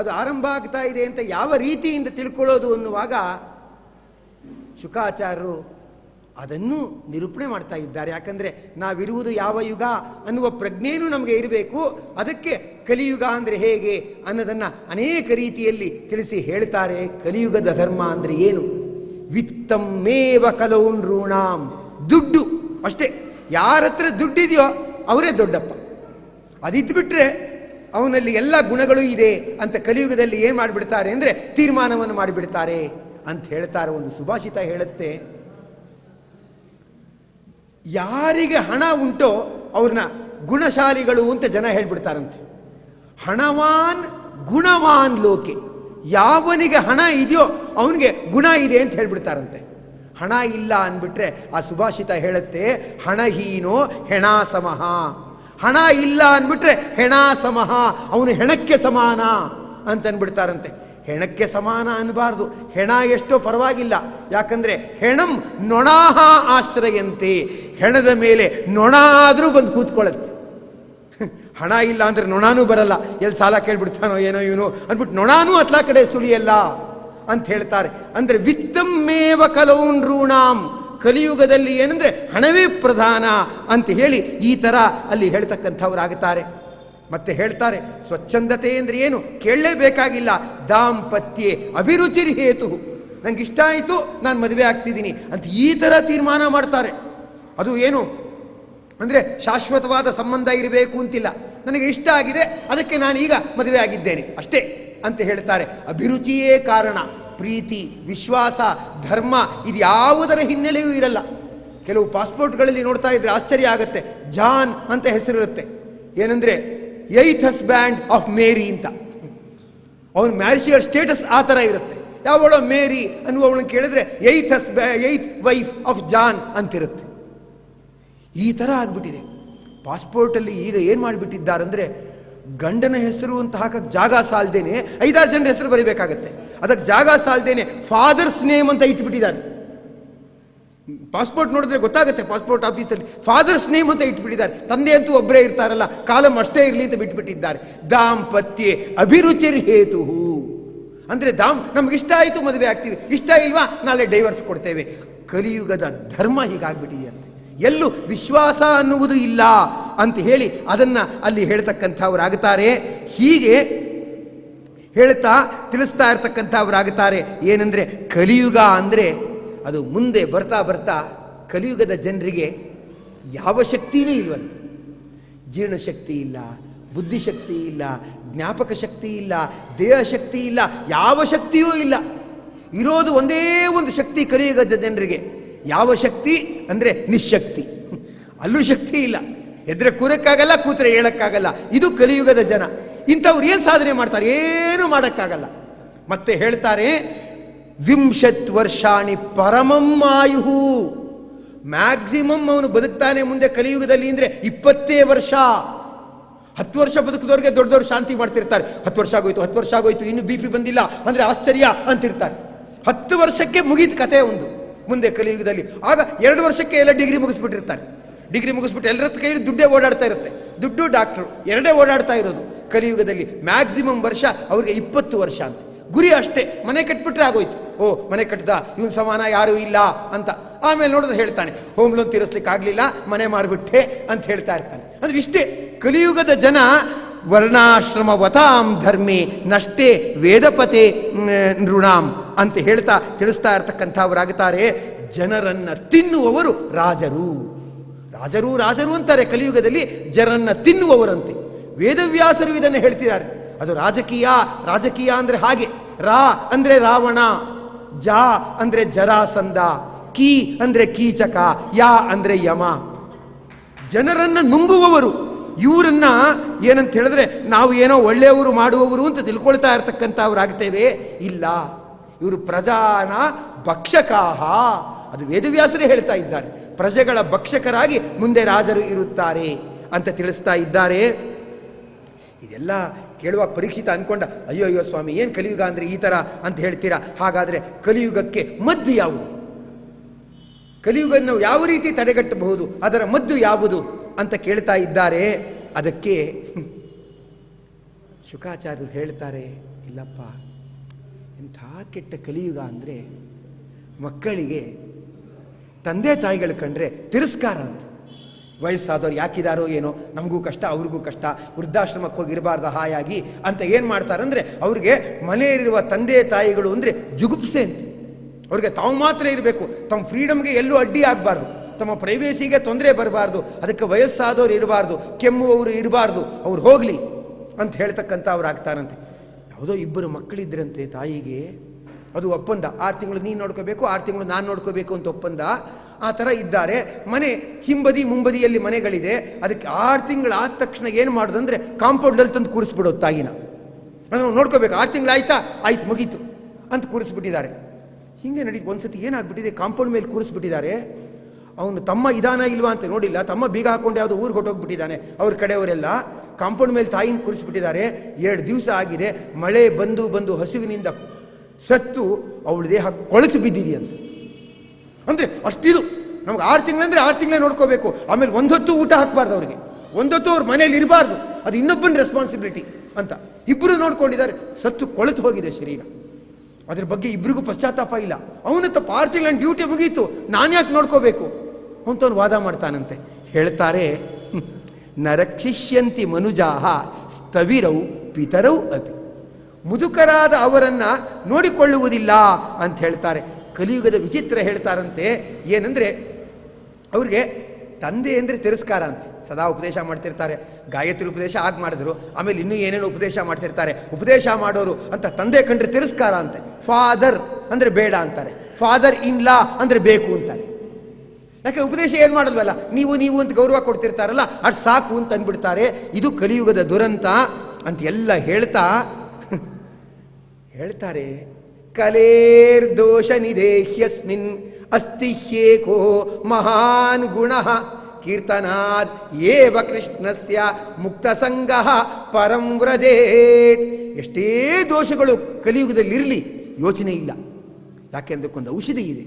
ಅದು ಆರಂಭ ಆಗ್ತಾ ಇದೆ ಅಂತ ಯಾವ ರೀತಿಯಿಂದ ತಿಳ್ಕೊಳ್ಳೋದು ಅನ್ನುವಾಗ ಶುಕಾಚಾರ್ಯರು ಅದನ್ನು ನಿರೂಪಣೆ ಮಾಡ್ತಾ ಇದ್ದಾರೆ. ಯಾಕಂದರೆ ನಾವಿರುವುದು ಯಾವ ಯುಗ ಅನ್ನುವ ಪ್ರಜ್ಞೆಯೂ ನಮಗೆ ಇರಬೇಕು. ಅದಕ್ಕೆ ಕಲಿಯುಗ ಅಂದರೆ ಹೇಗೆ ಅನ್ನೋದನ್ನು ಅನೇಕ ರೀತಿಯಲ್ಲಿ ತಿಳಿಸಿ ಹೇಳ್ತಾರೆ. ಕಲಿಯುಗದ ಧರ್ಮ ಅಂದರೆ ಏನು? ವಿತ್ತಮೇವ ಕಲೌನ್ ಋಣಾಂ, ದುಡ್ಡು ಅಷ್ಟೇ. ಯಾರ ಹತ್ರ ದುಡ್ಡಿದೆಯೋ ಅವರೇ ದೊಡ್ಡಪ್ಪ. ಅದಿದ್ದುಬಿಟ್ರೆ ಅವನಲ್ಲಿ ಎಲ್ಲ ಗುಣಗಳು ಇದೆ ಅಂತ ಕಲಿಯುಗದಲ್ಲಿ ಏನು ಮಾಡಿಬಿಡ್ತಾರೆ ಅಂದರೆ ತೀರ್ಮಾನವನ್ನು ಮಾಡಿಬಿಡ್ತಾರೆ ಅಂತ ಹೇಳ್ತಾರೆ. ಒಂದು ಸುಭಾಷಿತ ಹೇಳುತ್ತೆ, ಯಾರಿಗೆ ಹಣ ಉಂಟೋ ಅವ್ರನ್ನ ಗುಣಶಾಲಿಗಳು ಅಂತ ಜನ ಹೇಳ್ಬಿಡ್ತಾರಂತೆ. ಹಣವಾನ್ ಗುಣವಾನ್ ಲೋಕೆ, ಯಾವನಿಗೆ ಹಣ ಇದೆಯೋ ಅವನಿಗೆ ಗುಣ ಇದೆ ಅಂತ ಹೇಳ್ಬಿಡ್ತಾರಂತೆ. ಹಣ ಇಲ್ಲ ಅಂದ್ಬಿಟ್ರೆ ಆ ಸುಭಾಷಿತ ಹೇಳುತ್ತೆ ಹಣಹೀನೋ ಹೆಣಾಸಮಃ. ಹಣ ಇಲ್ಲ ಅಂದ್ಬಿಟ್ರೆ ಹೆಣಾಸಮಃ, ಅವನು ಹೆಣಕ್ಕೆ ಸಮಾನ ಅಂತ ಅಂದ್ಬಿಡ್ತಾರಂತೆ. ಹೆಣಕ್ಕೆ ಸಮಾನ ಅನ್ನಬಾರ್ದು, ಹೆಣ ಎಷ್ಟೋ ಪರವಾಗಿಲ್ಲ. ಯಾಕಂದ್ರೆ ಹೆಣಂ ನೊಣಾಹ ಆಶ್ರಯಂತೆ, ಹೆಣದ ಮೇಲೆ ನೊಣ ಆದರೂ ಬಂದು ಕೂತ್ಕೊಳ್ಳುತ್ತೆ. ಹಣ ಇಲ್ಲ ಅಂದ್ರೆ ನೊಣಾನೂ ಬರಲ್ಲ, ಎಲ್ಲಿ ಸಾಲ ಕೇಳ್ಬಿಡ್ತಾನೋ ಏನೋ ಇವನು ಅಂದ್ಬಿಟ್ಟು ನೊಣಾನೂ ಅತ್ಲಾ ಕಡೆ ಸುಳಿಯಲ್ಲ ಅಂತ ಹೇಳ್ತಾರೆ. ಅಂದ್ರೆ ವಿತ್ತಮೇವ ಕಲೌನ್ ಋಣಾಂ, ಕಲಿಯುಗದಲ್ಲಿ ಏನಂದ್ರೆ ಹಣವೇ ಪ್ರಧಾನ ಅಂತ ಹೇಳಿ ಈ ತರ ಅಲ್ಲಿ ಹೇಳ್ತಕ್ಕಂಥವ್ರಾಗುತ್ತಾರೆ. ಮತ್ತೆ ಹೇಳ್ತಾರೆ ಸ್ವಚ್ಛಂದತೆ ಅಂದ್ರೆ ಏನು ಕೇಳಲೇಬೇಕಾಗಿಲ್ಲ. ದಾಂಪತ್ಯೆ ಅಭಿರುಚಿರ್ ಹೇತು, ನಂಗೆ ಇಷ್ಟ ಆಯಿತು ನಾನು ಮದುವೆ ಆಗ್ತಿದ್ದೀನಿ ಅಂತ ಈ ಥರ ತೀರ್ಮಾನ ಮಾಡ್ತಾರೆ. ಅದು ಏನು ಅಂದರೆ ಶಾಶ್ವತವಾದ ಸಂಬಂಧ ಇರಬೇಕು ಅಂತಿಲ್ಲ, ನನಗೆ ಇಷ್ಟ ಆಗಿದೆ ಅದಕ್ಕೆ ನಾನು ಈಗ ಮದುವೆ ಆಗಿದ್ದೇನೆ ಅಷ್ಟೇ ಅಂತ ಹೇಳ್ತಾರೆ. ಅಭಿರುಚಿಯೇ ಕಾರಣ. ಪ್ರೀತಿ, ವಿಶ್ವಾಸ, ಧರ್ಮ ಇದು ಯಾವುದರ ಹಿನ್ನೆಲೆಯೂ ಇರಲ್ಲ. ಕೆಲವು ಪಾಸ್ಪೋರ್ಟ್ಗಳಲ್ಲಿ ನೋಡ್ತಾ ಇದ್ರೆ ಆಶ್ಚರ್ಯ ಆಗುತ್ತೆ, ಜಾನ್ ಅಂತ ಹೆಸರಿರುತ್ತೆ. ಏನಂದ್ರೆ 8th husband ಆಫ್ ಮೇರಿ ಅಂತ, ಅವನ ಮ್ಯಾರಿಷಿಯಲ್ ಸ್ಟೇಟಸ್ ಆ ಥರ ಇರುತ್ತೆ. ಯಾವಳೋ ಮೇರಿ ಅನ್ನುವವಳನ್ನ ಕೇಳಿದ್ರೆ 8th ವೈಫ್ ಆಫ್ ಜಾನ್ ಅಂತಿರುತ್ತೆ. ಈ ಥರ ಆಗ್ಬಿಟ್ಟಿದೆ ಪಾಸ್ಪೋರ್ಟಲ್ಲಿ. ಈಗ ಏನು ಮಾಡಿಬಿಟ್ಟಿದ್ದಾರಂದ್ರೆ ಗಂಡನ ಹೆಸರು ಅಂತ ಹಾಕಕ್ಕೆ ಜಾಗ ಸಾಲ್ದೇನೆ 5-6 ಜನರ ಹೆಸರು ಬರೀಬೇಕಾಗತ್ತೆ. ಅದಕ್ಕೆ ಜಾಗ ಸಾಲ್ದೇನೆ ಫಾದರ್ಸ್ ನೇಮ್ ಅಂತ ಇಟ್ಬಿಟ್ಟಿದ್ದಾರೆ. ಪಾಸ್ಪೋರ್ಟ್ ನೋಡಿದ್ರೆ ಗೊತ್ತಾಗುತ್ತೆ, ಪಾಸ್ಪೋರ್ಟ್ ಆಫೀಸಲ್ಲಿ ಫಾದರ್ಸ್ ನೇಮ್ ಅಂತ ಇಟ್ಬಿಟ್ಟಿದ್ದಾರೆ. ತಂದೆ ಅಂತೂ ಒಬ್ಬರೇ ಇರ್ತಾರಲ್ಲ, ಕಾಲಂ ಅಷ್ಟೇ ಇರಲಿ ಅಂತ ಬಿಟ್ಬಿಟ್ಟಿದ್ದಾರೆ. ದಾಂಪತ್ಯೆ ಅಭಿರುಚಿರ್ ಹೇತು ಅಂದ್ರೆ ನಮ್ಗೆ ಇಷ್ಟ ಆಯಿತು ಮದುವೆ ಆಗ್ತೀವಿ, ಇಷ್ಟ ಇಲ್ವಾ ನಾಳೆ ಡೈವರ್ಸ್ ಕೊಡ್ತೇವೆ. ಕಲಿಯುಗದ ಧರ್ಮ ಹೀಗಾಗ್ಬಿಟ್ಟಿದೆಯಂತೆ. ಎಲ್ಲೂ ವಿಶ್ವಾಸ ಅನ್ನುವುದು ಇಲ್ಲ ಅಂತ ಹೇಳಿ ಅದನ್ನ ಅಲ್ಲಿ ಹೇಳ್ತಕ್ಕಂಥವ್ರಾಗುತ್ತಾರೆ. ಹೀಗೆ ಹೇಳ್ತಾ ತಿಳಿಸ್ತಾ ಇರ್ತಕ್ಕಂಥವ್ರಾಗುತ್ತಾರೆ. ಏನಂದ್ರೆ ಕಲಿಯುಗ ಅಂದ್ರೆ ಅದು ಮುಂದೆ ಬರ್ತಾ ಬರ್ತಾ ಕಲಿಯುಗದ ಜನರಿಗೆ ಯಾವ ಶಕ್ತಿನೂ ಇಲ್ವಂತೆ. ಜೀರ್ಣಶಕ್ತಿ ಇಲ್ಲ, ಬುದ್ಧಿಶಕ್ತಿ ಇಲ್ಲ, ಜ್ಞಾಪಕ ಶಕ್ತಿ ಇಲ್ಲ, ದೇಹ ಶಕ್ತಿ ಇಲ್ಲ, ಯಾವ ಶಕ್ತಿಯೂ ಇಲ್ಲ. ಇರೋದು ಒಂದೇ ಒಂದು ಶಕ್ತಿ ಕಲಿಯುಗದ ಜನರಿಗೆ. ಯಾವ ಶಕ್ತಿ ಅಂದರೆ ನಿಶಕ್ತಿ. ಅಲ್ಲೂ ಶಕ್ತಿ ಇಲ್ಲ, ಎದ್ರೆ ಕೂರಕ್ಕಾಗಲ್ಲ, ಕೂತ್ರೆ ಹೇಳಕ್ಕಾಗಲ್ಲ. ಇದು ಕಲಿಯುಗದ ಜನ. ಇಂಥವ್ರು ಏನು ಸಾಧನೆ ಮಾಡ್ತಾರೆ? ಏನೂ ಮಾಡೋಕ್ಕಾಗಲ್ಲ. ಮತ್ತೆ ಹೇಳ್ತಾರೆ 20 ವರ್ಷಾಣಿ ಪರಮಂ ಆಯುಹು, ಮ್ಯಾಕ್ಸಿಮಮ್ ಅವನು ಬದುಕ್ತಾನೆ ಮುಂದೆ ಕಲಿಯುಗದಲ್ಲಿ ಅಂದರೆ 20 ವರ್ಷ. 10 ವರ್ಷ ಬದುಕಿದವ್ರಿಗೆ ದೊಡ್ಡದವ್ರು ಶಾಂತಿ ಮಾಡ್ತಿರ್ತಾರೆ. 10 ವರ್ಷ ಆಗೋಯ್ತು, 10 ವರ್ಷ ಆಗೋಯ್ತು, ಇನ್ನು BP ಬಂದಿಲ್ಲ ಅಂದರೆ ಆಶ್ಚರ್ಯ ಅಂತಿರ್ತಾರೆ. 10 ವರ್ಷಕ್ಕೆ ಮುಗಿದ ಕತೆ ಒಂದು ಮುಂದೆ ಕಲಿಯುಗದಲ್ಲಿ. ಆಗ 2 ವರ್ಷಕ್ಕೆ ಎಲ್ಲ ಡಿಗ್ರಿ ಮುಗಿಸ್ಬಿಟ್ಟಿರ್ತಾರೆ. ಡಿಗ್ರಿ ಮುಗಿಸ್ಬಿಟ್ಟು ಎಲ್ಲರ ಕೈಯಲ್ಲಿ ದುಡ್ಡೇ ಓಡಾಡ್ತಾ ಇರುತ್ತೆ. ದುಡ್ಡು ಡಾಕ್ಟ್ರು ಎರಡೇ ಓಡಾಡ್ತಾ ಇರೋದು ಕಲಿಯುಗದಲ್ಲಿ. ಮ್ಯಾಕ್ಸಿಮಮ್ ವರ್ಷ ಅವ್ರಿಗೆ 20 ವರ್ಷ ಅಂತ ಗುರಿ ಅಷ್ಟೇ. ಮನೆ ಕಟ್ಬಿಟ್ರೆ ಆಗೋಯ್ತು. ಓ ಮನೆ ಕಟ್ಟಿದ, ಇವನ್ ಸಮಾನ ಯಾರೂ ಇಲ್ಲ ಅಂತ. ಆಮೇಲೆ ನೋಡಿದ್ರೆ ಹೇಳ್ತಾನೆ ಹೋಮ್ ಲೋನ್ ತೀರಿಸ್ಲಿಕ್ಕೆ ಆಗ್ಲಿಲ್ಲ, ಮನೆ ಮಾರ್ಬಿಟ್ಟೆ ಅಂತ ಹೇಳ್ತಾ ಇರ್ತಾನೆ. ಅಂದ್ರೆ ಇಷ್ಟೇ ಕಲಿಯುಗದ ಜನ. ವರ್ಣಾಶ್ರಮ ವತಾಂ ಧರ್ಮೇ ನಷ್ಟೇ ವೇದಪತೆ ನೃಣಾಂ ಅಂತ ಹೇಳ್ತಾ ತಿಳಿಸ್ತಾ ಇರ್ತಕ್ಕಂಥವರಾಗುತ್ತಾರೆ. ಜನರನ್ನ ತಿನ್ನುವವರು ರಾಜರು. ರಾಜರು ರಾಜರು ಅಂತಾರೆ ಕಲಿಯುಗದಲ್ಲಿ, ಜನರನ್ನ ತಿನ್ನುವವರಂತೆ. ವೇದವ್ಯಾಸರು ಇದನ್ನು ಹೇಳ್ತಿದ್ದಾರೆ. ಅದು ರಾಜಕೀಯ. ರಾಜಕೀಯ ಅಂದ್ರೆ ಹಾಗೆ. ರಾ ಅಂದ್ರೆ ರಾವಣ, ಜಾ ಅಂದ್ರೆ ಜರಾಸಂಧ, ಕೀ ಅಂದ್ರೆ ಕೀಚಕ, ಯಾ ಅಂದ್ರೆ ಯಮ. ಜನರನ್ನ ನುಂಗುವವರು. ಇವರನ್ನ ಏನಂತ ಹೇಳಿದ್ರೆ ನಾವು ಏನೋ ಒಳ್ಳೆಯವರು ಮಾಡುವವರು ಅಂತ ತಿಳ್ಕೊಳ್ತಾ ಇರ್ತಕ್ಕಂಥವ್ರಾಗ್ತೇವೆ. ಇಲ್ಲ, ಇವರು ಪ್ರಜಾನ ಭಕ್ಷಕಾಹ. ಅದು ವೇದವ್ಯಾಸರೇ ಹೇಳ್ತಾ ಇದ್ದಾರೆ. ಪ್ರಜೆಗಳ ಭಕ್ಷಕರಾಗಿ ಮುಂದೆ ರಾಜರು ಇರುತ್ತಾರೆ ಅಂತ ತಿಳಿಸ್ತಾ ಇದ್ದಾರೆ. ಇದೆಲ್ಲ ಕೇಳುವಾಗ ಪರೀಕ್ಷಿತ ಅನ್ಕೊಂಡ, ಅಯ್ಯೋ ಅಯ್ಯೋ ಸ್ವಾಮಿ ಏನು ಕಲಿಯುಗ ಅಂದ್ರೆ ಈ ತರ ಅಂತ ಹೇಳ್ತೀರಾ? ಹಾಗಾದ್ರೆ ಕಲಿಯುಗಕ್ಕೆ ಮದ್ದು ಯಾವುದು? ಕಲಿಯುಗನ್ನು ಯಾವ ರೀತಿ ತಡೆಗಟ್ಟಬಹುದು? ಅದರ ಮದ್ದು ಯಾವುದು ಅಂತ ಕೇಳ್ತಾ ಇದ್ದಾರೆ. ಅದಕ್ಕೆ ಶುಕಾಚಾರ್ಯರು ಹೇಳ್ತಾರೆ, ಇಲ್ಲಪ್ಪ, ಎಂಥ ಕೆಟ್ಟ ಕಲಿಯುಗ ಅಂದರೆ ಮಕ್ಕಳಿಗೆ ತಂದೆ ತಾಯಿಗಳು ಕಂಡ್ರೆ ತಿರಸ್ಕಾರ ಅಂತ. ವಯಸ್ಸಾದವ್ರು ಯಾಕಿದಾರೋ ಏನೋ, ನಮಗೂ ಕಷ್ಟ ಅವ್ರಿಗೂ ಕಷ್ಟ, ವೃದ್ಧಾಶ್ರಮಕ್ಕೆ ಹೋಗಿರಬಾರ್ದು ಹಾಯಾಗಿ ಅಂತ ಏನು ಮಾಡ್ತಾರಂದರೆ ಅವ್ರಿಗೆ ಮನೆಯಲ್ಲಿರುವ ತಂದೆ ತಾಯಿಗಳು ಅಂದರೆ ಜುಗುಪ್ಸೆ ಅಂತ. ಅವ್ರಿಗೆ ತಾವು ಮಾತ್ರ ಇರಬೇಕು, ತಮ್ಮ ಫ್ರೀಡಮ್ಗೆ ಎಲ್ಲೂ ಅಡ್ಡಿ ಆಗಬಾರ್ದು, ತಮ್ಮ ಪ್ರೈವೇಸಿಗೆ ತೊಂದರೆ ಬರಬಾರ್ದು, ಅದಕ್ಕೆ ವಯಸ್ಸಾದವ್ರು ಇರಬಾರ್ದು, ಕೆಮ್ಮುವವರು ಇರಬಾರ್ದು, ಅವ್ರು ಹೋಗಲಿ ಅಂತ ಹೇಳ್ತಕ್ಕಂಥ ಅವ್ರು ಆಗ್ತಾರಂತೆ. ಯಾವುದೋ ಇಬ್ಬರು ಮಕ್ಕಳಿದ್ರಂತೆ ತಾಯಿಗೆ, ಅದು ಒಪ್ಪಂದ, 6 ತಿಂಗಳು ನೀನು ನೋಡ್ಕೋಬೇಕು, 6 ತಿಂಗಳು ನಾನು ನೋಡ್ಕೋಬೇಕು ಅಂತ ಒಪ್ಪಂದ. ಆ ಥರ ಇದ್ದಾರೆ. ಮನೆ ಹಿಂಬದಿ ಮುಂಬದಿಯಲ್ಲಿ ಮನೆಗಳಿದೆ. ಅದಕ್ಕೆ 6 ತಿಂಗಳು ಆದ ತಕ್ಷಣ ಏನು ಮಾಡೋದಂದರೆ ಕಾಂಪೌಂಡಲ್ಲಿ ತಂದು ಕೂರಿಸ್ಬಿಡೋದು ತಾಯಿನ. ನಾವು ನೋಡ್ಕೋಬೇಕು, 6 ತಿಂಗಳು ಆಯ್ತಾ, ಆಯ್ತು ಮುಗೀತು ಅಂತ ಕೂರಿಸ್ಬಿಟ್ಟಿದ್ದಾರೆ. ಹೀಗೆ ನಡೀತು. ಒಂದ್ಸತಿ ಏನಾಗ್ಬಿಟ್ಟಿದೆ, ಕಾಂಪೌಂಡ್ ಮೇಲೆ ಕೂರಿಸ್ಬಿಟ್ಟಿದ್ದಾರೆ. ಅವನು ತಮ್ಮ ಇದಾನ ಇಲ್ವಾ ಅಂತ ನೋಡಿಲ್ಲ, ತಮ್ಮ ಬೀಗ ಹಾಕೊಂಡು ಯಾವುದೋ ಊರಿಗೆ ಹೊಟ್ಟೋಗ್ಬಿಟ್ಟಿದ್ದಾನೆ. ಅವ್ರ ಕಡೆಯವರೆಲ್ಲ ಕಾಂಪೌಂಡ್ ಮೇಲೆ ತಾಯಿನ ಕೂರಿಸ್ಬಿಟ್ಟಿದ್ದಾರೆ. 2 ದಿವಸ ಆಗಿದೆ. ಮಳೆ ಬಂದು ಬಂದು ಹಸುವಿನಿಂದ ಸತ್ತು ಅವಳ ದೇಹ ಕೊಳೆತು ಬಿದ್ದಿದೆಯಂತೆ. ಅಂದರೆ ಅಷ್ಟಿದು. ನಮ್ಗೆ 6 ತಿಂಗಳಂದ್ರೆ 6 ತಿಂಗಳೇ ನೋಡ್ಕೋಬೇಕು. ಆಮೇಲೆ ಒಂದೊತ್ತು ಊಟ ಹಾಕಬಾರ್ದು ಅವ್ರಿಗೆ, ಒಂದೊತ್ತು ಅವ್ರ ಮನೇಲಿ ಇರಬಾರ್ದು, ಅದು ಇನ್ನೊಬ್ಬನ ರೆಸ್ಪಾನ್ಸಿಬಿಲಿಟಿ ಅಂತ. ಇಬ್ಬರು ನೋಡ್ಕೊಂಡಿದ್ದಾರೆ, ಸತ್ತು ಕೊಳೆತು ಹೋಗಿದೆ ಶರೀರ. ಅದ್ರ ಬಗ್ಗೆ ಇಬ್ಬರಿಗೂ ಪಶ್ಚಾತ್ತಾಪ ಇಲ್ಲ. ಅವನ ತಪ್ಪ, 6 ತಿಂಗಳ ಡ್ಯೂಟಿ ಮುಗೀತು, ನಾನು ಯಾಕೆ ನೋಡ್ಕೋಬೇಕು ಅಂತವನು ವಾದ ಮಾಡ್ತಾನಂತೆ. ಹೇಳ್ತಾರೆ, ನರಕ್ಷಿಷ್ಯಂತಿ ಮನುಜಾಹ ಸ್ಥವಿರೌ ಪಿತರೌ ಅಪಿ. ಮುದುಕರಾದ ಅವರನ್ನ ನೋಡಿಕೊಳ್ಳುವುದಿಲ್ಲ ಅಂತ ಹೇಳ್ತಾರೆ. ಕಲಿಯುಗದ ವಿಚಿತ್ರ ಹೇಳ್ತಾರಂತೆ. ಏನಂದ್ರೆ ಅವ್ರಿಗೆ ತಂದೆ ಅಂದರೆ ತಿರಸ್ಕಾರ ಅಂತೆ. ಸದಾ ಉಪದೇಶ ಮಾಡ್ತಿರ್ತಾರೆ, ಗಾಯತ್ರಿ ಉಪದೇಶ ಆಗ ಮಾಡಿದ್ರು, ಆಮೇಲೆ ಇನ್ನೂ ಏನೇನೋ ಉಪದೇಶ ಮಾಡ್ತಿರ್ತಾರೆ. ಉಪದೇಶ ಮಾಡೋರು ಅಂತ ತಂದೆ ಕಂಡ್ರೆ ತಿರಸ್ಕಾರ ಅಂತೆ. ಫಾದರ್ ಅಂದರೆ ಬೇಡ ಅಂತಾರೆ, ಫಾದರ್ ಇನ್ ಲಾ ಅಂದರೆ ಬೇಕು ಅಂತಾರೆ. ಯಾಕೆ ಉಪದೇಶ ಏನು ಮಾಡಲ್ವಲ್ಲ, ನೀವು ಅಂತ ಗೌರವ ಕೊಡ್ತಿರ್ತಾರಲ್ಲ, ಅದು ಸಾಕು ಅಂತ ಅಂದ್ಬಿಡ್ತಾರೆ. ಇದು ಕಲಿಯುಗದ ದುರಂತ ಅಂತ ಎಲ್ಲ ಹೇಳ್ತಾರೆ. ಕಲೇರ್ದೋಷ ನಿಧೇಹ್ಯಸ್ಮಿನ್ ಅಸ್ತಿಹ್ಯೇಕೋ ಮಹಾನ್ ಗುಣಃ ಕೀರ್ತನಾದ್ ಏವ ಕೃಷ್ಣಸ್ಯ ಮುಕ್ತ ಸಂಗಃ ಪರಂ ವ್ರಜೇತ್. ಎಷ್ಟೇ ದೋಷಗಳು ಕಲಿಯುಗದಲ್ಲಿರಲಿ ಯೋಚನೆ ಇಲ್ಲ. ಯಾಕೆಂದಕ್ಕೊಂದು ಔಷಧಿ ಇದೆ.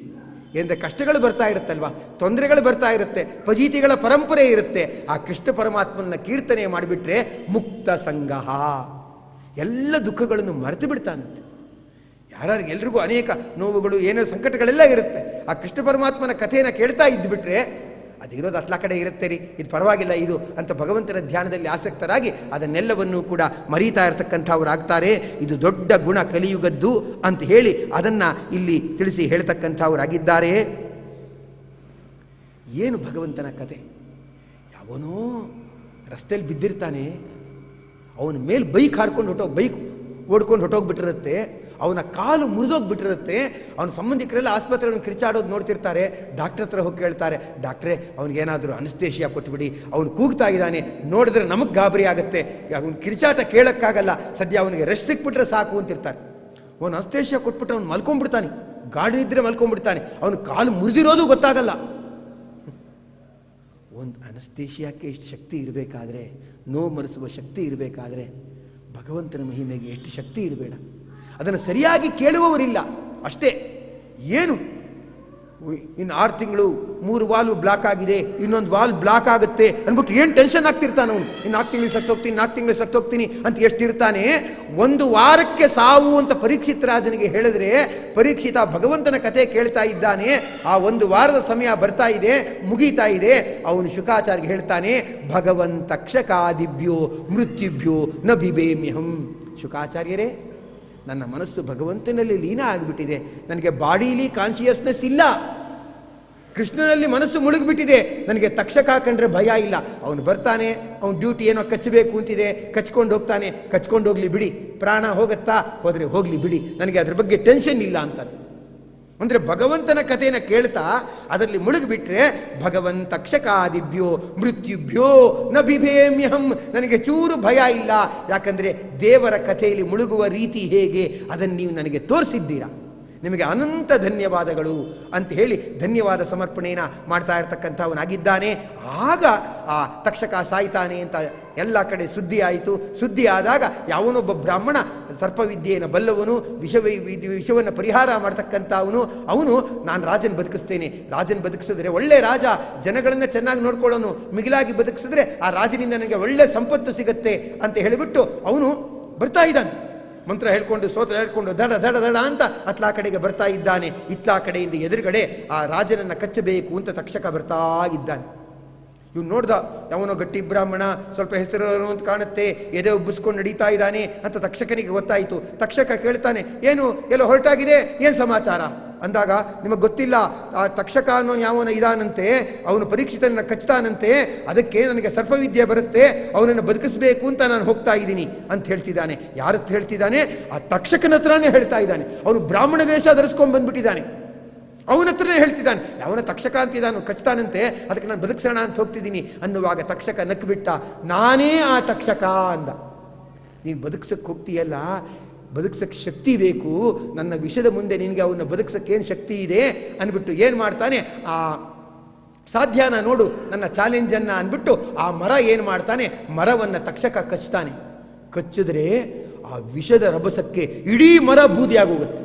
ಎಂದರೆ ಕಷ್ಟಗಳು ಬರ್ತಾ ಇರುತ್ತಲ್ವ, ತೊಂದರೆಗಳು ಬರ್ತಾ ಇರುತ್ತೆ, ಫಜೀತಿಗಳ ಪರಂಪರೆ ಇರುತ್ತೆ. ಆ ಕೃಷ್ಣ ಪರಮಾತ್ಮನ ಕೀರ್ತನೆ ಮಾಡಿಬಿಟ್ರೆ ಮುಕ್ತ ಸಂಗಃ, ಎಲ್ಲ ದುಃಖಗಳನ್ನು ಮರೆತು ಬಿಡ್ತಾನಂತೆ. ಎಲ್ರಿಗೂ ಅನೇಕ ನೋವುಗಳು, ಏನೋ ಸಂಕಟಗಳೆಲ್ಲ ಇರುತ್ತೆ. ಆ ಕೃಷ್ಣ ಪರಮಾತ್ಮನ ಕಥೆಯನ್ನು ಕೇಳ್ತಾ ಇದ್ದುಬಿಟ್ರೆ ಅದಿರೋದು ಅತ್ಲ ಕಡೆ ಇರುತ್ತೆ ರೀ, ಇದು ಪರವಾಗಿಲ್ಲ ಇದು ಅಂತ ಭಗವಂತನ ಧ್ಯಾನದಲ್ಲಿ ಆಸಕ್ತರಾಗಿ ಅದನ್ನೆಲ್ಲವನ್ನೂ ಕೂಡ ಮರೀತಾ ಇರತಕ್ಕಂಥವ್ರಾಗ್ತಾರೆ. ಇದು ದೊಡ್ಡ ಗುಣ ಕಲಿಯುಗದ್ದು ಅಂತ ಹೇಳಿ ಅದನ್ನು ಇಲ್ಲಿ ತಿಳಿಸಿ ಹೇಳ್ತಕ್ಕಂಥವರಾಗಿದ್ದಾರೆ. ಏನು ಭಗವಂತನ ಕತೆ? ಯಾವನೋ ರಸ್ತೆಯಲ್ಲಿ ಬಿದ್ದಿರ್ತಾನೆ, ಅವನ ಮೇಲೆ ಬೈಕ್ ಓಡ್ಕೊಂಡು ಹೊಟ್ಟೋಗ್ಬಿಟ್ಟಿರುತ್ತೆ, ಅವನ ಕಾಲು ಮುರಿದೋಗ್ಬಿಟ್ಟಿರುತ್ತೆ. ಅವನ ಸಂಬಂಧಿಕರೆಲ್ಲ ಆಸ್ಪತ್ರೆಯನ್ನು ಕಿರ್ಚಾಡೋದು ನೋಡ್ತಿರ್ತಾರೆ. ಡಾಕ್ಟರ್ ಹತ್ರ ಹೋಗಿ ಕೇಳ್ತಾರೆ, ಡಾಕ್ಟ್ರೇ ಅವನಿಗೇನಾದರೂ ಅನಸ್ತೇಷಿಯಾ ಕೊಟ್ಬಿಡಿ, ಅವನು ಕೂಗ್ತಾ ಇದ್ದಾನೆ, ನೋಡಿದ್ರೆ ನಮಗೆ ಗಾಬರಿ ಆಗುತ್ತೆ, ಅವನ ಕಿರ್ಚಾಟ ಕೇಳೋಕ್ಕಾಗಲ್ಲ, ಸದ್ಯ ಅವನಿಗೆ ರೆಸ್ಟ್ ಸಿಕ್ಬಿಟ್ರೆ ಸಾಕು ಅಂತಿರ್ತಾರೆ. ಅವನು ಅನಸ್ತೇಷಿಯಾ ಕೊಟ್ಬಿಟ್ಟು ಅವ್ನು ಮಲ್ಕೊಂಡ್ಬಿಡ್ತಾನೆ, ಗಾಡಿ ಇದ್ದರೆ ಮಲ್ಕೊಂಡ್ಬಿಡ್ತಾನೆ, ಅವನ ಕಾಲು ಮುರಿದಿರೋದು ಗೊತ್ತಾಗಲ್ಲ. ಒಂದು ಅನಸ್ತೇಷಿಯಾಕ್ಕೆ ಇಷ್ಟು ಶಕ್ತಿ ಇರಬೇಕಾದ್ರೆ, ನೋವು ಮರೆಸುವ ಶಕ್ತಿ ಇರಬೇಕಾದ್ರೆ, ಭಗವಂತನ ಮಹಿಮೆಗೆ ಎಷ್ಟು ಶಕ್ತಿ ಇರಬೇಡ. ಅದನ್ನು ಸರಿಯಾಗಿ ಕೇಳುವವರಿಲ್ಲ ಅಷ್ಟೇ. ಏನು ಇನ್ನು 6 ತಿಂಗಳು 3 ವಾಲ್ವ್ ಬ್ಲಾಕ್ ಆಗಿದೆ, ಇನ್ನೊಂದು ವಾಲ್ವ್ ಬ್ಲಾಕ್ ಆಗುತ್ತೆ ಅಂದ್ಬಿಟ್ಟು ಏನು ಟೆನ್ಷನ್ ಆಗ್ತಿರ್ತಾನೆ ಅವನು. ಇನ್ನು 4 ತಿಂಗಳಿಗೆ ಸತ್ತೋಗ್ತೀನಿ, 4 ತಿಂಗಳಿಗೆ ಸತ್ತೋಗ್ತೀನಿ ಅಂತ ಎಷ್ಟಿರ್ತಾನೆ. 1 ವಾರಕ್ಕೆ ಸಾವು ಅಂತ ಪರೀಕ್ಷಿತ್ ರಾಜನಿಗೆ ಹೇಳಿದ್ರೆ, ಪರೀಕ್ಷಿತ ಭಗವಂತನ ಕಥೆ ಕೇಳ್ತಾ ಇದ್ದಾನೆ. ಆ 1 ವಾರದ ಸಮಯ ಬರ್ತಾ ಇದೆ, ಮುಗೀತಾ ಇದೆ. ಅವನು ಶುಕಾಚಾರ್ಯಗೆ ಹೇಳ್ತಾನೆ, ಭಗವಂತ ಕ್ಷಕಾದಿಭ್ಯೋ ಮೃತ್ಯುಭ್ಯೋ ನ ಬಿಬೇಮ್ಯಹಂ. ಶುಕಾಚಾರ್ಯರೇ, ನನ್ನ ಮನಸ್ಸು ಭಗವಂತನಲ್ಲಿ ಲೀನ ಆಗಿಬಿಟ್ಟಿದೆ, ನನಗೆ ಬಾಡಿಲಿ ಕಾನ್ಶಿಯಸ್ನೆಸ್ ಇಲ್ಲ, ಕೃಷ್ಣನಲ್ಲಿ ಮನಸ್ಸು ಮುಳುಗಿಬಿಟ್ಟಿದೆ, ನನಗೆ ತಕ್ಷಕ ಕಂಡ್ರೆ ಭಯ ಇಲ್ಲ. ಅವನು ಬರ್ತಾನೆ, ಅವನ ಡ್ಯೂಟಿ ಏನೋ ಕಚ್ಚಬೇಕು ಅಂತಿದೆ, ಕಚ್ಕೊಂಡು ಹೋಗ್ತಾನೆ, ಕಚ್ಕೊಂಡು ಹೋಗ್ಲಿ ಬಿಡಿ, ಪ್ರಾಣ ಹೋಗುತ್ತಾ ಹೋದರೆ ಹೋಗ್ಲಿ ಬಿಡಿ, ನನಗೆ ಅದ್ರ ಬಗ್ಗೆ ಟೆನ್ಷನ್ ಇಲ್ಲ ಅಂತಾನೆ. ಅಂದರೆ ಭಗವಂತನ ಕಥೆಯನ್ನು ಕೇಳ್ತಾ ಅದರಲ್ಲಿ ಮುಳುಗಿಬಿಟ್ರೆ ಭಗವಂತ ಕ್ಷಕಾದಿಭ್ಯೋ ಮೃತ್ಯುಭ್ಯೋ ನ ಬಿಭೇಮ್ಯಹಂ, ನನಗೆ ಚೂರು ಭಯ ಇಲ್ಲ. ಯಾಕಂದರೆ ದೇವರ ಕಥೆಯಲ್ಲಿ ಮುಳುಗುವ ರೀತಿ ಹೇಗೆ ಅದನ್ನು ನೀವು ನನಗೆ ತೋರಿಸಿದ್ದೀರಾ, ನಿಮಗೆ ಅನಂತ ಧನ್ಯವಾದಗಳು ಅಂತ ಹೇಳಿ ಧನ್ಯವಾದ ಸಮರ್ಪಣೆಯನ್ನು ಮಾಡ್ತಾ ಇರ್ತಕ್ಕಂಥವನಾಗಿದ್ದಾನೆ. ಆಗ ಆ ತಕ್ಷಕ ಸಾಯ್ತಾನೆ ಅಂತ ಎಲ್ಲ ಕಡೆ ಸುದ್ದಿ ಆಯಿತು. ಸುದ್ದಿ ಆದಾಗ ಯಾವನೊಬ್ಬ ಬ್ರಾಹ್ಮಣ ಸರ್ಪವಿದ್ಯೆಯನ್ನು ಬಲ್ಲವನು, ವಿಷವನ್ನು ಪರಿಹಾರ ಮಾಡ್ತಕ್ಕಂಥವನು, ಅವನು ನಾನು ರಾಜನ ಬದುಕಿಸ್ತೇನೆ, ರಾಜನ ಬದುಕಿಸಿದ್ರೆ ಒಳ್ಳೆ ರಾಜ, ಜನಗಳನ್ನು ಚೆನ್ನಾಗಿ ನೋಡ್ಕೊಳ್ಳೋನು, ಮಿಗಿಲಾಗಿ ಬದುಕಿಸಿದ್ರೆ ಆ ರಾಜನಿಂದ ನನಗೆ ಒಳ್ಳೆ ಸಂಪತ್ತು ಸಿಗುತ್ತೆ ಅಂತ ಹೇಳಿಬಿಟ್ಟು ಅವನು ಬರ್ತಾ ಇದ್ದಾನೆ. ಮಂತ್ರ ಹೇಳ್ಕೊಂಡು ಸ್ತೋತ್ರ ಹೇಳ್ಕೊಂಡು ದಡ ದಡ ದಡ ಅಂತ ಅತ್ಲಾ ಕಡೆಗೆ ಬರ್ತಾ ಇದ್ದಾನೆ. ಇತ್ಲಾ ಕಡೆಯಿಂದ ಎದುರುಗಡೆ ಆ ರಾಜನನ್ನು ಕಚ್ಚಬೇಕು ಅಂತ ತಕ್ಷಕ ಬರ್ತಾ ಇದ್ದಾನೆ. ಇವ್ನು ನೋಡ್ದ, ಯಾವನೋ ಗಟ್ಟಿ ಬ್ರಾಹ್ಮಣ, ಸ್ವಲ್ಪ ಹೆಸರು ಅಂತ ಕಾಣುತ್ತೆ, ಎದೆ ಉಬ್ಬಿಸ್ಕೊಂಡು ನಡೀತಾ ಇದ್ದಾನೆ ಅಂತ ತಕ್ಷಕನಿಗೆ ಗೊತ್ತಾಯಿತು. ತಕ್ಷಕ ಕೇಳ್ತಾನೆ, ಏನು ಎಲ್ಲೋ ಹೊರಟಾಗಿದೆ, ಏನು ಸಮಾಚಾರ ಅಂದಾಗ, ನಿಮಗೆ ಗೊತ್ತಿಲ್ಲ, ಆ ತಕ್ಷಕ ಅನ್ನೋ ಯಾವನ ಇದಾನಂತೆ, ಅವನು ಪರೀಕ್ಷಿತನನ್ನ ಕಚ್ತಾನಂತೆ, ಅದಕ್ಕೆ ನನಗೆ ಸರ್ಪವಿದ್ಯೆ ಬರುತ್ತೆ, ಅವನನ್ನು ಬದುಕಿಸ್ಬೇಕು ಅಂತ ನಾನು ಹೋಗ್ತಾ ಇದ್ದೀನಿ ಅಂತ ಹೇಳ್ತಿದ್ದಾನೆ. ಯಾರತ್ರ ಹೇಳ್ತಿದ್ದಾನೆ? ಆ ತಕ್ಷಕನ ಹತ್ರನೇ ಹೇಳ್ತಾ ಇದ್ದಾನೆ. ಅವನು ಬ್ರಾಹ್ಮಣ ವೇಷ ಧರಿಸ್ಕೊಂಡು ಬಂದ್ಬಿಟ್ಟಿದ್ದಾನೆ. ಅವನ ಹತ್ರನೇ ಹೇಳ್ತಿದ್ದಾನೆ, ಯಾವನ ತಕ್ಷಕ ಅಂತಿದ್ದಾನು, ಕಚ್ತಾನಂತೆ, ಅದಕ್ಕೆ ನಾನು ಬದುಕಿಸೋಣ ಅಂತ ಹೋಗ್ತಿದ್ದೀನಿ ಅನ್ನುವಾಗ ತಕ್ಷಕ ನಕ್ಬಿಟ್ಟ, ನಾನೇ ಆ ತಕ್ಷಕ ಅಂದ. ನೀನು ಬದುಕ್ಸಕ್ಕೆ ಹೋಗ್ತೀಯಲ್ಲ, ಬದುಕ್ಸಕ್ಕೆ ಶಕ್ತಿ ಬೇಕು, ನನ್ನ ವಿಷದ ಮುಂದೆ ನಿನಗೆ ಅವನ್ನ ಬದುಕ್ಸಕ್ಕೆ ಏನು ಶಕ್ತಿ ಇದೆ ಅಂದ್ಬಿಟ್ಟು ಏನು ಮಾಡ್ತಾನೆ, ಆ ಸಾಧ್ಯನ ನೋಡು ನನ್ನ ಚಾಲೆಂಜನ್ನು ಅಂದ್ಬಿಟ್ಟು ಆ ಮರ ಏನು ಮಾಡ್ತಾನೆ, ಮರವನ್ನು ತಕ್ಷಕ ಕಚ್ತಾನೆ. ಕಚ್ಚಿದ್ರೆ ಆ ವಿಷದ ರಭಸಕ್ಕೆ ಇಡೀ ಮರ ಬೂದಿಯಾಗೋಗುತ್ತೆ.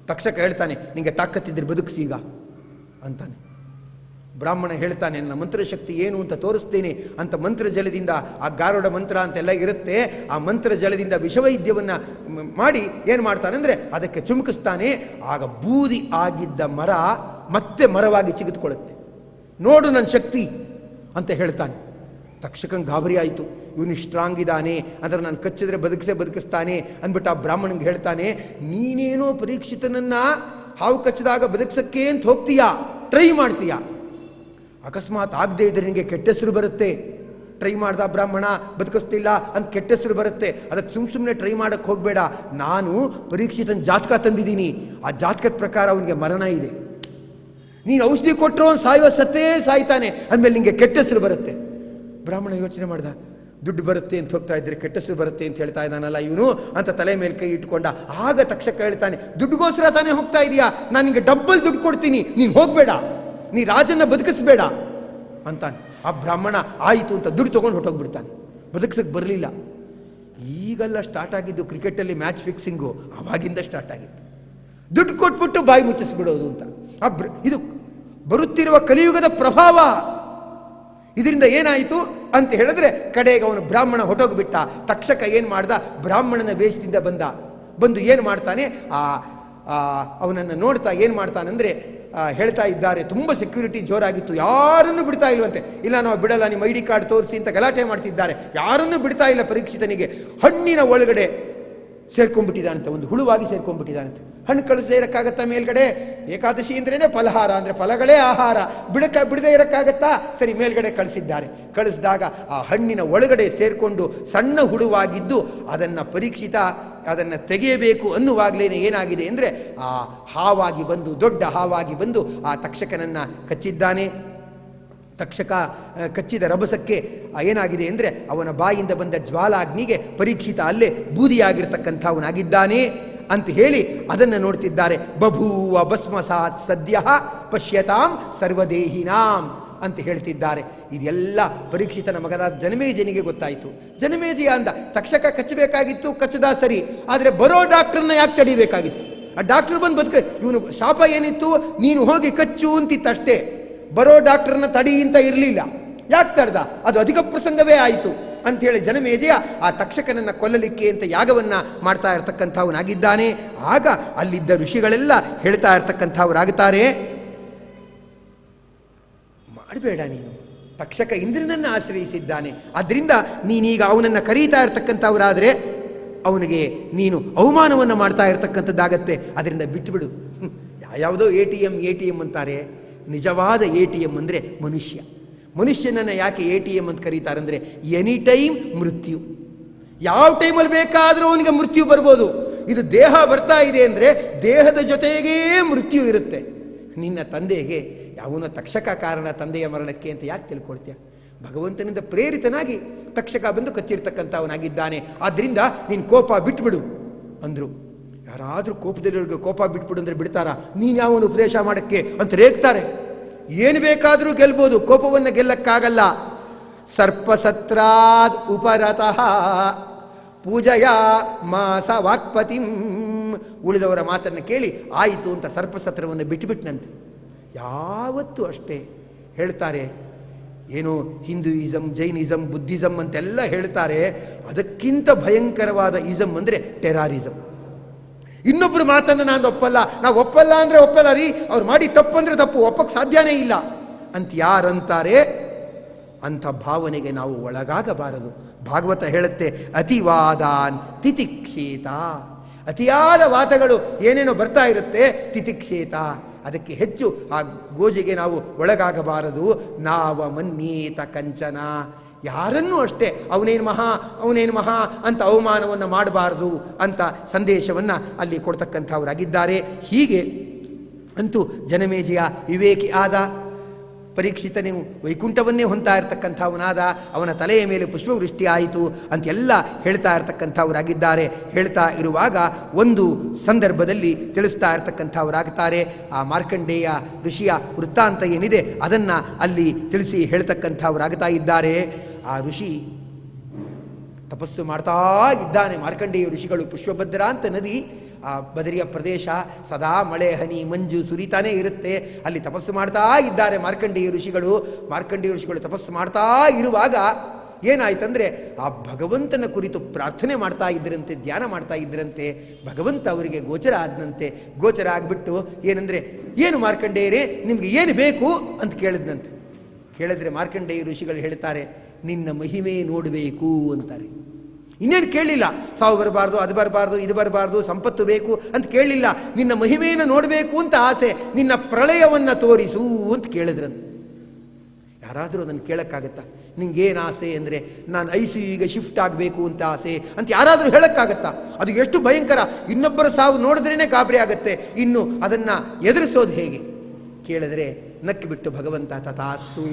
ತಕ್ಷಕ ಹೇಳ್ತಾನೆ, ನಿಂಗೆ ತಾಕತ್ತಿದ್ರೆ ಬದುಕಿಸಿ ಈಗ ಅಂತಾನೆ. ಬ್ರಾಹ್ಮಣ ಹೇಳ್ತಾನೆ, ನನ್ನ ಮಂತ್ರಶಕ್ತಿ ಏನು ಅಂತ ತೋರಿಸ್ತೇನೆ ಅಂತ ಮಂತ್ರ ಜಲದಿಂದ, ಆ ಗಾರುಡ ಮಂತ್ರ ಅಂತೆಲ್ಲ ಇರುತ್ತೆ, ಆ ಮಂತ್ರ ಜಲದಿಂದ ವಿಷವೈದ್ಯವನ್ನು ಮಾಡಿ ಏನು ಮಾಡ್ತಾನೆ ಅಂದರೆ ಅದಕ್ಕೆ ಚುಮುಕಿಸ್ತಾನೆ. ಆಗ ಬೂದಿ ಆಗಿದ್ದ ಮರ ಮತ್ತೆ ಮರವಾಗಿ ಚಿಗಿದುಕೊಳ್ಳುತ್ತೆ. ನೋಡು ನನ್ನ ಶಕ್ತಿ ಅಂತ ಹೇಳ್ತಾನೆ. ತಕ್ಷಕಂಗೆ ಗಾಬರಿ ಆಯಿತು, ಇವನು ಸ್ಟ್ರಾಂಗ್ ಇದ್ದಾನೆ, ಅಂದರೆ ನಾನು ಕಚ್ಚಿದ್ರೆ ಬದುಕಿಸ್ತಾನೆ ಅಂದ್ಬಿಟ್ಟು ಆ ಬ್ರಾಹ್ಮಣಂಗೆ ಹೇಳ್ತಾನೆ, ನೀನೇನೋ ಪರೀಕ್ಷಿತನನ್ನ ಹಾವು ಕಚ್ಚಿದಾಗ ಬದುಕಿಸಕ್ಕೆ ಅಂತ ಹೋಗ್ತೀಯಾ, ಟ್ರೈ ಮಾಡ್ತೀಯಾ, ಅಕಸ್ಮಾತ್ ಆಗದೆ ಇದ್ರೆ ನಿನಗೆ ಕೆಟ್ಟ ಹೆಸರು ಬರುತ್ತೆ. ಟ್ರೈ ಮಾಡ್ದ ಬ್ರಾಹ್ಮಣ, ಬದುಕಿಸ್ತಿಲ್ಲ ಅಂತ ಕೆಟ್ಟ ಹೆಸರು ಬರುತ್ತೆ, ಅದಕ್ಕೆ ಸುಮ್ಮನೆ ಟ್ರೈ ಮಾಡಕ್ಕೆ ಹೋಗಬೇಡ. ನಾನು ಪರೀಕ್ಷಿತನ ಜಾತಕ ತಂದಿದ್ದೀನಿ, ಆ ಜಾತಕದ ಪ್ರಕಾರ ಅವನಿಗೆ ಮರಣ ಇದೆ, ನೀನು ಔಷಧಿ ಕೊಟ್ಟರು ಅವ್ನು ಸಾಯೋ ಸತ್ತೇ ಸಾಯ್ತಾನೆ, ಅಂದಮೇಲೆ ನಿಂಗೆ ಕೆಟ್ಟ ಹೆಸರು ಬರುತ್ತೆ. ಬ್ರಾಹ್ಮಣ ಯೋಚನೆ ಮಾಡ್ದ, ದುಡ್ಡು ಬರುತ್ತೆ ಅಂತ ಹೋಗ್ತಾ ಇದ್ರೆ ಕೆಟ್ಟ ಹೆಸರು ಬರುತ್ತೆ ಅಂತ ಹೇಳ್ತಾ ಇದ್ದಾನಲ್ಲ ಇವನು ಅಂತ ತಲೆ ಮೇಲೆ ಕೈ ಇಟ್ಕೊಂಡ. ಆಗ ತಕ್ಷಕ ಹೇಳ್ತಾನೆ, ದುಡ್ಡುಗೋಸ್ಕರ ತಾನೇ ಹೋಗ್ತಾ ಇದೀಯಾ, ನಾನು ನಿಂಗೆ ಡಬ್ಬಲ್ ದುಡ್ಡು ಕೊಡ್ತೀನಿ, ನೀನು ಹೋಗ್ಬೇಡ, ನೀ ರಾಜನ್ನ ಬದುಕಿಸ್ಬೇಡ ಅಂತಾನೆ. ಆ ಬ್ರಾಹ್ಮಣ ಆಯಿತು ಅಂತ ದುಡ್ಡು ತೊಗೊಂಡು ಹೊಟ್ಟೋಗ್ಬಿಡ್ತಾನೆ. ಬದುಕಿಸಕ್ಕೆ ಬರಲಿಲ್ಲ. ಈಗೆಲ್ಲ ಸ್ಟಾರ್ಟ್ ಆಗಿದ್ದು ಕ್ರಿಕೆಟಲ್ಲಿ ಮ್ಯಾಚ್ ಫಿಕ್ಸಿಂಗು ಆವಾಗಿಂದ ಸ್ಟಾರ್ಟ್ ಆಗಿತ್ತು. ದುಡ್ಡು ಕೊಟ್ಬಿಟ್ಟು ಬಾಯಿ ಮುಚ್ಚಿಸ್ಬಿಡೋದು ಅಂತ. ಇದು ಬರುತ್ತಿರುವ ಕಲಿಯುಗದ ಪ್ರಭಾವ. ಇದರಿಂದ ಏನಾಯಿತು ಅಂತ ಹೇಳಿದ್ರೆ ಕಡೆಗೆ ಅವನು ಬ್ರಾಹ್ಮಣ ಹೊಟ್ಟೋಗ್ಬಿಟ್ಟ. ತಕ್ಷಕ ಏನು ಮಾಡ್ದ, ಬ್ರಾಹ್ಮಣನ ವೇಷದಿಂದ ಬಂದು ಏನು ಮಾಡ್ತಾನೆ, ಅವನನ್ನು ನೋಡ್ತಾ ಏನು ಮಾಡ್ತಾನಂದ್ರೆ ಹೇಳ್ತಾ ಇದ್ದಾರೆ, ತುಂಬ ಸೆಕ್ಯೂರಿಟಿ ಜೋರಾಗಿತ್ತು, ಯಾರನ್ನು ಬಿಡ್ತಾ ಇಲ್ವಂತೆ. ಇಲ್ಲ ನಾವು ಬಿಡಲ್ಲ, ನಿಮ್ಮ ID ಕಾರ್ಡ್ ತೋರಿಸಿ ಅಂತ ಗಲಾಟೆ ಮಾಡ್ತಿದ್ದಾರೆ, ಯಾರನ್ನು ಬಿಡ್ತಾ ಇಲ್ಲ. ಪರೀಕ್ಷಿತನಿಗೆ ಹಣ್ಣಿನ ಒಳಗಡೆ ಸೇರ್ಕೊಂಡ್ಬಿಟ್ಟಿದ್ದಾನಂತೆ, ಒಂದು ಹುಳುವಾಗಿ ಸೇರ್ಕೊಂಡ್ಬಿಟ್ಟಿದ್ದಾನಂತೆ. ಹಣ್ಣು ಕಳಿಸದೇ ಇರೋಕ್ಕಾಗತ್ತಾ ಮೇಲ್ಗಡೆ? ಏಕಾದಶಿ ಅಂದ್ರೇನೆ ಫಲಹಾರ, ಅಂದರೆ ಫಲಗಳೇ ಆಹಾರ, ಬಿಡದೇ ಇರೋಕ್ಕಾಗತ್ತಾ? ಸರಿ, ಮೇಲ್ಗಡೆ ಕಳಿಸಿದ್ದಾರೆ. ಕಳಿಸಿದಾಗ ಆ ಹಣ್ಣಿನ ಒಳಗಡೆ ಸೇರಿಕೊಂಡು ಸಣ್ಣ ಹುಳುವಾಗಿದ್ದು ಅದನ್ನು ಪರೀಕ್ಷಿತ ಅದನ್ನು ತೆಗೆಯಬೇಕು ಅನ್ನುವಾಗಲೇ ಏನಾಗಿದೆ ಅಂದರೆ ಆ ಹಾವಾಗಿ ಬಂದು, ದೊಡ್ಡ ಹಾವಾಗಿ ಬಂದು ಆ ತಕ್ಷಕನನ್ನು ಕಚ್ಚಿದ್ದಾನೆ. ತಕ್ಷಕ ಕಚ್ಚಿದ ರಭಸಕ್ಕೆ ಏನಾಗಿದೆ ಅಂದರೆ ಅವನ ಬಾಯಿಂದ ಬಂದ ಜ್ವಾಲಾಗ್ನಿಗೆ ಪರೀಕ್ಷಿತ ಅಲ್ಲೇ ಬೂದಿಯಾಗಿರ್ತಕ್ಕಂಥವನಾಗಿದ್ದಾನೆ ಅಂತ ಹೇಳಿ ಅದನ್ನು ನೋಡ್ತಿದ್ದಾರೆ. ಬಭೂವ ಭಸ್ಮಸಾತ್ ಸದ್ಯ ಪಶ್ಯತಾಂ ಸರ್ವದೇಹಿನಾಂ ಅಂತ ಹೇಳ್ತಿದ್ದಾರೆ. ಇದೆಲ್ಲ ಪರೀಕ್ಷಿತನ ಮಗನಾದ ಜನಮೇಜನಿಗೆ ಗೊತ್ತಾಯಿತು. ಜನಮೇಜಯ ಅಂದ, ತಕ್ಷಕ ಕಚ್ಚಬೇಕಾಗಿತ್ತು, ಕಚ್ಚದ ಸರಿ, ಆದರೆ ಬರೋ ಡಾಕ್ಟರ್ನ ಯಾಕೆ ತಡಿಬೇಕಾಗಿತ್ತು? ಆ ಡಾಕ್ಟರ್ ಬಂದು ಇವನು ಶಾಪ ಏನಿತ್ತು, ನೀನು ಹೋಗಿ ಕಚ್ಚು ಅಂತಿತ್ತಷ್ಟೇ, ಬರೋ ಡಾಕ್ಟರ್ನ ತಡಿ ಅಂತ ಇರಲಿಲ್ಲ. ಯಾಕೆ ತಡ್ದ? ಅದು ಅಧಿಕ ಪ್ರಸಂಗವೇ ಆಯಿತು ಅಂಥೇಳಿ ಜನಮೇಜಯ ಆ ತಕ್ಷಕನನ್ನು ಕೊಲ್ಲಲಿಕ್ಕೆ ಅಂತ ಯಾಗವನ್ನ ಮಾಡ್ತಾ ಇರ್ತಕ್ಕಂಥವನಾಗಿದ್ದಾನೆ. ಆಗ ಅಲ್ಲಿದ್ದ ಋಷಿಗಳೆಲ್ಲ ಹೇಳ್ತಾ ಇರ್ತಕ್ಕಂಥವರಾಗುತ್ತಾರೆ, ಮಾಡಬೇಡ ನೀನು, ತಕ್ಷಕ ಇಂದ್ರನನ್ನು ಆಶ್ರಯಿಸಿದ್ದಾನೆ, ಆದ್ದರಿಂದ ನೀನೀಗ ಅವನನ್ನು ಕರೀತಾ ಇರ್ತಕ್ಕಂಥವರಾದರೆ ಅವನಿಗೆ ನೀನು ಅವಮಾನವನ್ನು ಮಾಡ್ತಾ ಇರ್ತಕ್ಕಂಥದ್ದಾಗತ್ತೆ, ಅದರಿಂದ ಬಿಟ್ಟುಬಿಡು. ಯಾವುದೋ ATM ಅಂತಾರೆ, ನಿಜವಾದ ATM ಅಂದರೆ ಮನುಷ್ಯ. ಮನುಷ್ಯನನ್ನು ಯಾಕೆ ATM ಅಂತ ಕರೀತಾರೆ ಅಂದರೆ ಎನಿ ಟೈಮ್ ಮೃತ್ಯು, ಯಾವ ಟೈಮಲ್ಲಿ ಬೇಕಾದರೂ ಅವನಿಗೆ ಮೃತ್ಯು ಬರ್ಬೋದು. ಇದು ದೇಹ ಬರ್ತಾ ಇದೆ ಅಂದರೆ ದೇಹದ ಜೊತೆಗೇ ಮೃತ್ಯು ಇರುತ್ತೆ. ನಿನ್ನ ತಂದೆಗೆ ಯಾವನ ತಕ್ಷಕ ಕಾರಣ ತಂದೆಯ ಮರಣಕ್ಕೆ ಅಂತ ಯಾಕೆ ತಿಳ್ಕೊಳ್ತೀಯ? ಭಗವಂತನಿಂದ ಪ್ರೇರಿತನಾಗಿ ತಕ್ಷಕ ಬಂದು ಕಚ್ಚಿರ್ತಕ್ಕಂಥವನಾಗಿದ್ದಾನೆ, ಆದ್ದರಿಂದ ನೀನು ಕೋಪ ಬಿಟ್ಬಿಡು ಅಂದರು. ಯಾರಾದರೂ ಕೋಪದಲ್ಲಿರೋರಿಗೆ ಕೋಪ ಬಿಟ್ಬಿಡು ಅಂದರೆ ಬಿಡ್ತಾರಾ? ನೀನು ಯಾವನು ಉಪದೇಶ ಮಾಡೋಕ್ಕೆ ಅಂತ ರೇಗ್ತಾರೆ. ಏನು ಬೇಕಾದರೂ ಗೆಲ್ಬೋದು, ಕೋಪವನ್ನು ಗೆಲ್ಲಕ್ಕಾಗಲ್ಲ. ಸರ್ಪಸತ್ರಾದ್ ಉಪರತಃ ಪೂಜೆಯ ಮಾಸ ವಾಕ್ಪತಿಂ. ಉಳಿದವರ ಮಾತನ್ನು ಕೇಳಿ ಆಯಿತು ಅಂತ ಸರ್ಪಸತ್ರವನ್ನು ಬಿಟ್ಟುಬಿಟ್ನಂತೆ. ಯಾವತ್ತೂ ಅಷ್ಟೇ ಹೇಳ್ತಾರೆ, ಏನು ಹಿಂದೂಯಿಸಮ್, ಜೈನಿಸಮ್, ಬುದ್ಧಿಸಮ್ ಅಂತೆಲ್ಲ ಹೇಳ್ತಾರೆ. ಅದಕ್ಕಿಂತ ಭಯಂಕರವಾದ ಇಸಮ್ ಅಂದರೆ ಟೆರಾರಿಸಮ್. ಇನ್ನೊಬ್ಬರು ಮಾತನ್ನು ನಾನು ಒಪ್ಪಲ್ಲ, ನಾವು ಒಪ್ಪಲ್ಲ ಅಂದರೆ ಒಪ್ಪಲ್ಲ ರೀ, ಅವ್ರು ಮಾಡಿ ತಪ್ಪು ಅಂದರೆ ತಪ್ಪು, ಒಪ್ಪಕ್ಕೆ ಸಾಧ್ಯನೇ ಇಲ್ಲ ಅಂತ ಯಾರಂತಾರೆ ಅಂಥ ಭಾವನೆಗೆ ನಾವು ಒಳಗಾಗಬಾರದು. ಭಾಗವತ ಹೇಳುತ್ತೆ, ಅತಿವಾದಾನ್ ತಿತಿಕ್ಷೇತ. ಅತಿಯಾದ ವಾದಗಳು ಏನೇನೋ ಬರ್ತಾ ಇರುತ್ತೆ, ತಿತಿಕ್ಷೇತ. ಅದಕ್ಕೆ ಹೆಚ್ಚು ಆ ಗೋಜಿಗೆ ನಾವು ಒಳಗಾಗಬಾರದು. ನಾವ ಮನ್ಯೇತ ಕಂಚನ. ಯಾರನ್ನೂ ಅಷ್ಟೇ ಅವನೇನು ಮಹಾ ಅಂತ ಅವಮಾನವನ್ನು ಮಾಡಬಾರದು ಅಂತ ಸಂದೇಶವನ್ನು ಅಲ್ಲಿ ಕೊಡ್ತಕ್ಕಂಥವರಾಗಿದ್ದಾರೆ. ಹೀಗೆ ಅಂತೂ ಜನಮೇಜಯ ವಿವೇಕಿ ಆದ, ಪರೀಕ್ಷಿತನೇ ವೈಕುಂಠವನ್ನೇ ಹೊಂತಾ ಇರತಕ್ಕಂಥವನಾದ, ಅವನ ತಲೆಯ ಮೇಲೆ ಪುಷ್ಪವೃಷ್ಟಿ ಆಯಿತು ಅಂತೆಲ್ಲ ಹೇಳ್ತಾ ಇರತಕ್ಕಂಥವರಾಗಿದ್ದಾರೆ. ಹೇಳ್ತಾ ಇರುವಾಗ ಒಂದು ಸಂದರ್ಭದಲ್ಲಿ ತಿಳಿಸ್ತಾ ಇರತಕ್ಕಂಥವರಾಗ್ತಾರೆ. ಆ ಮಾರ್ಕಂಡೇಯ ಋಷಿಯ ವೃತ್ತಾಂತ ಏನಿದೆ ಅದನ್ನು ಅಲ್ಲಿ ತಿಳಿಸಿ ಹೇಳ್ತಕ್ಕಂಥವರಾಗ್ತಾ ಇದ್ದಾರೆ. ಆ ಋಷಿ ತಪಸ್ಸು ಮಾಡ್ತಾ ಇದ್ದಾನೆ. ಮಾರ್ಕಂಡೇಯ ಋಷಿಗಳು, ಪುಷ್ಪಭದ್ರ ಅಂತ ನದಿ, ಆ ಬದರಿಯ ಪ್ರದೇಶ, ಸದಾ ಮಳೆ ಹನಿ ಮಂಜು ಸುರಿತಾನೇ ಇರುತ್ತೆ. ಅಲ್ಲಿ ತಪಸ್ಸು ಮಾಡ್ತಾ ಇದ್ದಾರೆ ಮಾರ್ಕಂಡೇಯ ಋಷಿಗಳು. ಮಾರ್ಕಂಡೇಯ ಋಷಿಗಳು ತಪಸ್ಸು ಮಾಡ್ತಾ ಇರುವಾಗ ಏನಾಯ್ತಂದರೆ, ಆ ಭಗವಂತನ ಕುರಿತು ಪ್ರಾರ್ಥನೆ ಮಾಡ್ತಾ ಇದ್ದರಂತೆ, ಧ್ಯಾನ ಮಾಡ್ತಾ ಇದ್ದರಂತೆ. ಭಗವಂತ ಅವರಿಗೆ ಗೋಚರ ಆದನಂತೆ. ಗೋಚರ ಆಗಿಬಿಟ್ಟು ಏನಂದರೆ, ಏನು ಮಾರ್ಕಂಡೇಯರೇ, ನಿಮಗೆ ಏನು ಬೇಕು ಅಂತ ಕೇಳಿದ್ನಂತೆ. ಕೇಳಿದ್ರೆ ಮಾರ್ಕಂಡೇಯ ಋಷಿಗಳು ಹೇಳ್ತಾರೆ, ನಿನ್ನ ಮಹಿಮೆ ನೋಡಬೇಕು ಅಂತಾರೆ. ಇನ್ನೇನು ಕೇಳಲಿಲ್ಲ, ಸಾವು ಬರಬಾರ್ದು, ಅದು ಬರಬಾರ್ದು, ಇದು ಬರಬಾರ್ದು, ಸಂಪತ್ತು ಬೇಕು ಅಂತ ಕೇಳಲಿಲ್ಲ. ನಿನ್ನ ಮಹಿಮೆಯನ್ನು ನೋಡಬೇಕು ಅಂತ ಆಸೆ, ನಿನ್ನ ಪ್ರಳಯವನ್ನು ತೋರಿಸು ಅಂತ ಕೇಳಿದ್ರಂತ. ಯಾರಾದರೂ ಅದನ್ನು ಕೇಳೋಕ್ಕಾಗತ್ತಾ? ನಿಂಗೇನು ಆಸೆ ಅಂದರೆ, ನಾನು ICUಗೆ ಶಿಫ್ಟ್ ಆಗಬೇಕು ಅಂತ ಆಸೆ ಅಂತ ಯಾರಾದರೂ ಹೇಳೋಕ್ಕಾಗತ್ತಾ? ಅದು ಎಷ್ಟು ಭಯಂಕರ. ಇನ್ನೊಬ್ಬರ ಸಾವು ನೋಡಿದ್ರೇ ಗಾಬರಿ ಆಗುತ್ತೆ, ಇನ್ನು ಅದನ್ನು ಎದುರಿಸೋದು ಹೇಗೆ? ಕೇಳಿದ್ರೆ ನಕ್ಕಿಬಿಟ್ಟು ಭಗವಂತ ತಥಾಸ್ತು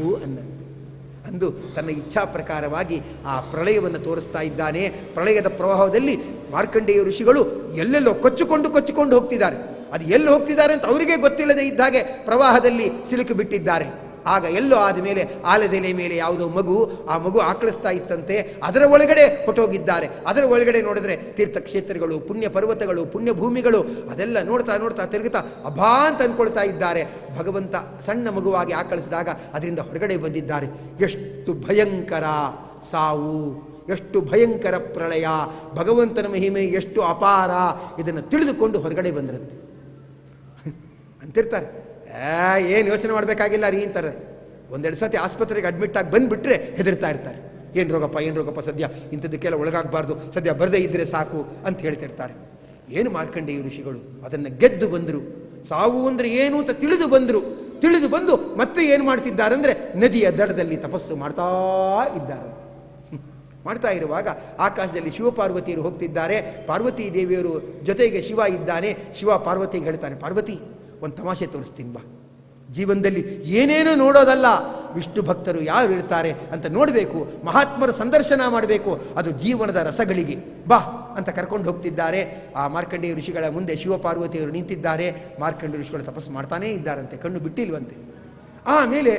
ಅಂದು ತನ್ನ ಇಚ್ಛಾ ಪ್ರಕಾರವಾಗಿ ಆ ಪ್ರಳಯವನ್ನು ತೋರಿಸ್ತಾ ಇದ್ದಾನೆ. ಪ್ರಳಯದ ಪ್ರವಾಹದಲ್ಲಿ ಮಾರ್ಕಂಡೇಯ ಋಷಿಗಳು ಎಲ್ಲೆಲ್ಲೋ ಕೊಚ್ಚಿಕೊಂಡು ಹೋಗ್ತಿದ್ದಾರೆ. ಅದು ಎಲ್ಲಿ ಹೋಗ್ತಿದ್ದಾರೆ ಅಂತ ಅವರಿಗೆ ಗೊತ್ತಿಲ್ಲದೆ ಇದ್ದಾಗೆ ಪ್ರವಾಹದಲ್ಲಿ ಸಿಲುಕಿ ಬಿಟ್ಟಿದ್ದಾರೆ. ಆಗ ಎಲ್ಲೋ ಆದಮೇಲೆ ಆಲದೆಲೆ ಮೇಲೆ ಯಾವುದೋ ಮಗು, ಆ ಮಗು ಆಕಳಿಸ್ತಾ ಇತ್ತಂತೆ. ಅದರ ಒಳಗಡೆ ಹೊಟ್ಟೋಗಿದ್ದಾರೆ. ಅದರ ಒಳಗಡೆ ನೋಡಿದ್ರೆ ತೀರ್ಥಕ್ಷೇತ್ರಗಳು, ಪುಣ್ಯ ಪರ್ವತಗಳು, ಪುಣ್ಯ ಭೂಮಿಗಳು, ಅದೆಲ್ಲ ನೋಡ್ತಾ ತಿರುಗುತ್ತಾ ಅಭಾ ಅಂತ ಅಂದ್ಕೊಳ್ತಾ ಇದ್ದಾರೆ. ಭಗವಂತ ಸಣ್ಣ ಮಗುವಾಗಿ ಆಕಳಿಸಿದಾಗ ಅದರಿಂದ ಹೊರಗಡೆ ಬಂದಿದ್ದಾರೆ. ಎಷ್ಟು ಭಯಂಕರ ಸಾವು, ಎಷ್ಟು ಭಯಂಕರ ಪ್ರಳಯ, ಭಗವಂತನ ಮಹಿಮೆ ಎಷ್ಟು ಅಪಾರ, ಇದನ್ನು ತಿಳಿದುಕೊಂಡು ಹೊರಗಡೆ ಬಂದಿರುತ್ತೆ ಅಂತಿರ್ತಾರೆ. ಏನು ಯೋಚನೆ ಮಾಡಬೇಕಾಗಿಲ್ಲ ರೀ ಅಂತಾರೆ. ಒಂದೆರಡು ಸತಿ ಆಸ್ಪತ್ರೆಗೆ ಅಡ್ಮಿಟ್ ಆಗಿ ಬಂದುಬಿಟ್ರೆ ಹೆದರ್ತಾ ಇರ್ತಾರೆ. ಏನು ರೋಗಪ್ಪ ಸದ್ಯ ಇಂಥದ್ದಕ್ಕೆಲ್ಲ ಒಳಗಾಗಬಾರ್ದು, ಸದ್ಯ ಬರದೇ ಇದ್ದರೆ ಸಾಕು ಅಂತ ಹೇಳ್ತಿರ್ತಾರೆ. ಏನು ಮಾರ್ಕಂಡೇಯ ಋಷಿಗಳು ಅದನ್ನು ಗೆದ್ದು ಬಂದರು. ಸಾವು ಅಂದರೆ ಏನು ಅಂತ ತಿಳಿದು ಬಂದು ಮತ್ತೆ ಏನು ಮಾಡ್ತಿದ್ದಾರೆ ಅಂದರೆ, ನದಿಯ ದಡದಲ್ಲಿ ತಪಸ್ಸು ಮಾಡ್ತಾ ಇದ್ದಾರೆ. ಮಾಡ್ತಾ ಇರುವಾಗ ಆಕಾಶದಲ್ಲಿ ಶಿವಪಾರ್ವತಿಯರು ಹೋಗ್ತಿದ್ದಾರೆ. ಪಾರ್ವತಿ ದೇವಿಯರು ಜೊತೆಗೆ ಶಿವ ಇದ್ದಾನೆ. ಶಿವ ಪಾರ್ವತಿಗೆ ಹೇಳ್ತಾನೆ, ಪಾರ್ವತಿ ಒಂದು ತಮಾಷೆ ತೋರಿಸ್ತೀನಿ ಬಾ. ಜೀವನದಲ್ಲಿ ಏನೇನೋ ನೋಡೋದಲ್ಲ, ವಿಷ್ಣು ಭಕ್ತರು ಯಾರು ಇರ್ತಾರೆ ಅಂತ ನೋಡಬೇಕು, ಮಹಾತ್ಮರ ಸಂದರ್ಶನ ಮಾಡಬೇಕು, ಅದು ಜೀವನದ ರಸಗಳಿಗೆ ಬಾ ಅಂತ ಕರ್ಕೊಂಡು ಹೋಗ್ತಿದ್ದಾರೆ. ಆ ಮಾರ್ಕಂಡೇಯ ಋಷಿಗಳ ಮುಂದೆ ಶಿವಪಾರ್ವತಿಯವರು ನಿಂತಿದ್ದಾರೆ. ಮಾರ್ಕಂಡೇಯ ಋಷಿಗಳು ತಪಸ್ಸು ಮಾಡ್ತಾನೇ ಇದ್ದಾರಂತೆ, ಕಣ್ಣು ಬಿಟ್ಟಿಲ್ವಂತೆ. ಆಮೇಲೆ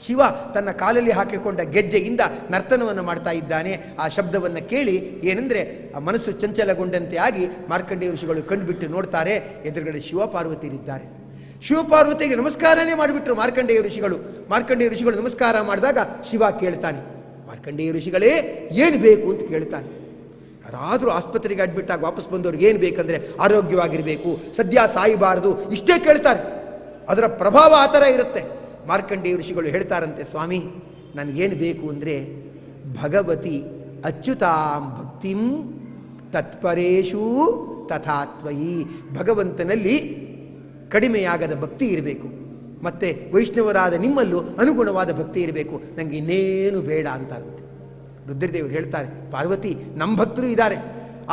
ಶಿವ ತನ್ನ ಕಾಲಲ್ಲಿ ಹಾಕಿಕೊಂಡ ಗೆಜ್ಜೆಯಿಂದ ನರ್ತನವನ್ನು ಮಾಡ್ತಾ ಇದ್ದಾನೆ. ಆ ಶಬ್ದವನ್ನು ಕೇಳಿ ಏನಂದರೆ ಆ ಮನಸ್ಸು ಚಂಚಲಗೊಂಡಂತೆ ಆಗಿ ಮಾರ್ಕಂಡೇಯ ಋಷಿಗಳು ಕಣ್ಬಿಟ್ಟು ನೋಡ್ತಾರೆ. ಎದುರುಗಡೆ ಶಿವಪಾರ್ವತಿಯರಿದ್ದಾರೆ. ಶಿವಪಾರ್ವತಿಗೆ ನಮಸ್ಕಾರನೇ ಮಾಡಿಬಿಟ್ರು ಮಾರ್ಕಂಡೇಯ ಋಷಿಗಳು ನಮಸ್ಕಾರ ಮಾಡಿದಾಗ ಶಿವ ಕೇಳ್ತಾನೆ, ಮಾರ್ಕಂಡೇಯ ಋಷಿಗಳೇ ಏನು ಬೇಕು ಅಂತ ಕೇಳ್ತಾನೆ. ಯಾರಾದರೂ ಆಸ್ಪತ್ರೆಗೆ ಅಡ್ಮಿಟ್ ಆಗಿ ವಾಪಸ್ ಬಂದವ್ರಿಗೆ ಏನು ಬೇಕಂದರೆ ಆರೋಗ್ಯವಾಗಿರಬೇಕು, ಸದ್ಯ ಸಾಯಬಾರದು, ಇಷ್ಟೇ ಕೇಳ್ತಾರೆ. ಅದರ ಪ್ರಭಾವ ಆ ಥರ ಇರುತ್ತೆ. ಮಾರ್ಕಂಡೇಯ ಋಷಿಗಳು ಹೇಳ್ತಾರಂತೆ, ಸ್ವಾಮಿ ನನಗೇನು ಬೇಕು ಅಂದರೆ ಭಗವತಿ ಅಚ್ಯುತಾಂ ಭಕ್ತಿಂ ತತ್ಪರೇಶು ತಥಾತ್ವಯಿ. ಭಗವಂತನಲ್ಲಿ ಕಡಿಮೆಯಾಗದ ಭಕ್ತಿ ಇರಬೇಕು, ಮತ್ತು ವೈಷ್ಣವರಾದ ನಿಮ್ಮಲ್ಲೂ ಅನುಗುಣವಾದ ಭಕ್ತಿ ಇರಬೇಕು, ನನಗೆ ಇನ್ನೇನು ಬೇಡ ಅಂತಾರಂತೆ. ರುದ್ರದೇವರು ಹೇಳ್ತಾರೆ, ಪಾರ್ವತಿ ನಮ್ಮ ಭಕ್ತರು ಇದ್ದಾರೆ,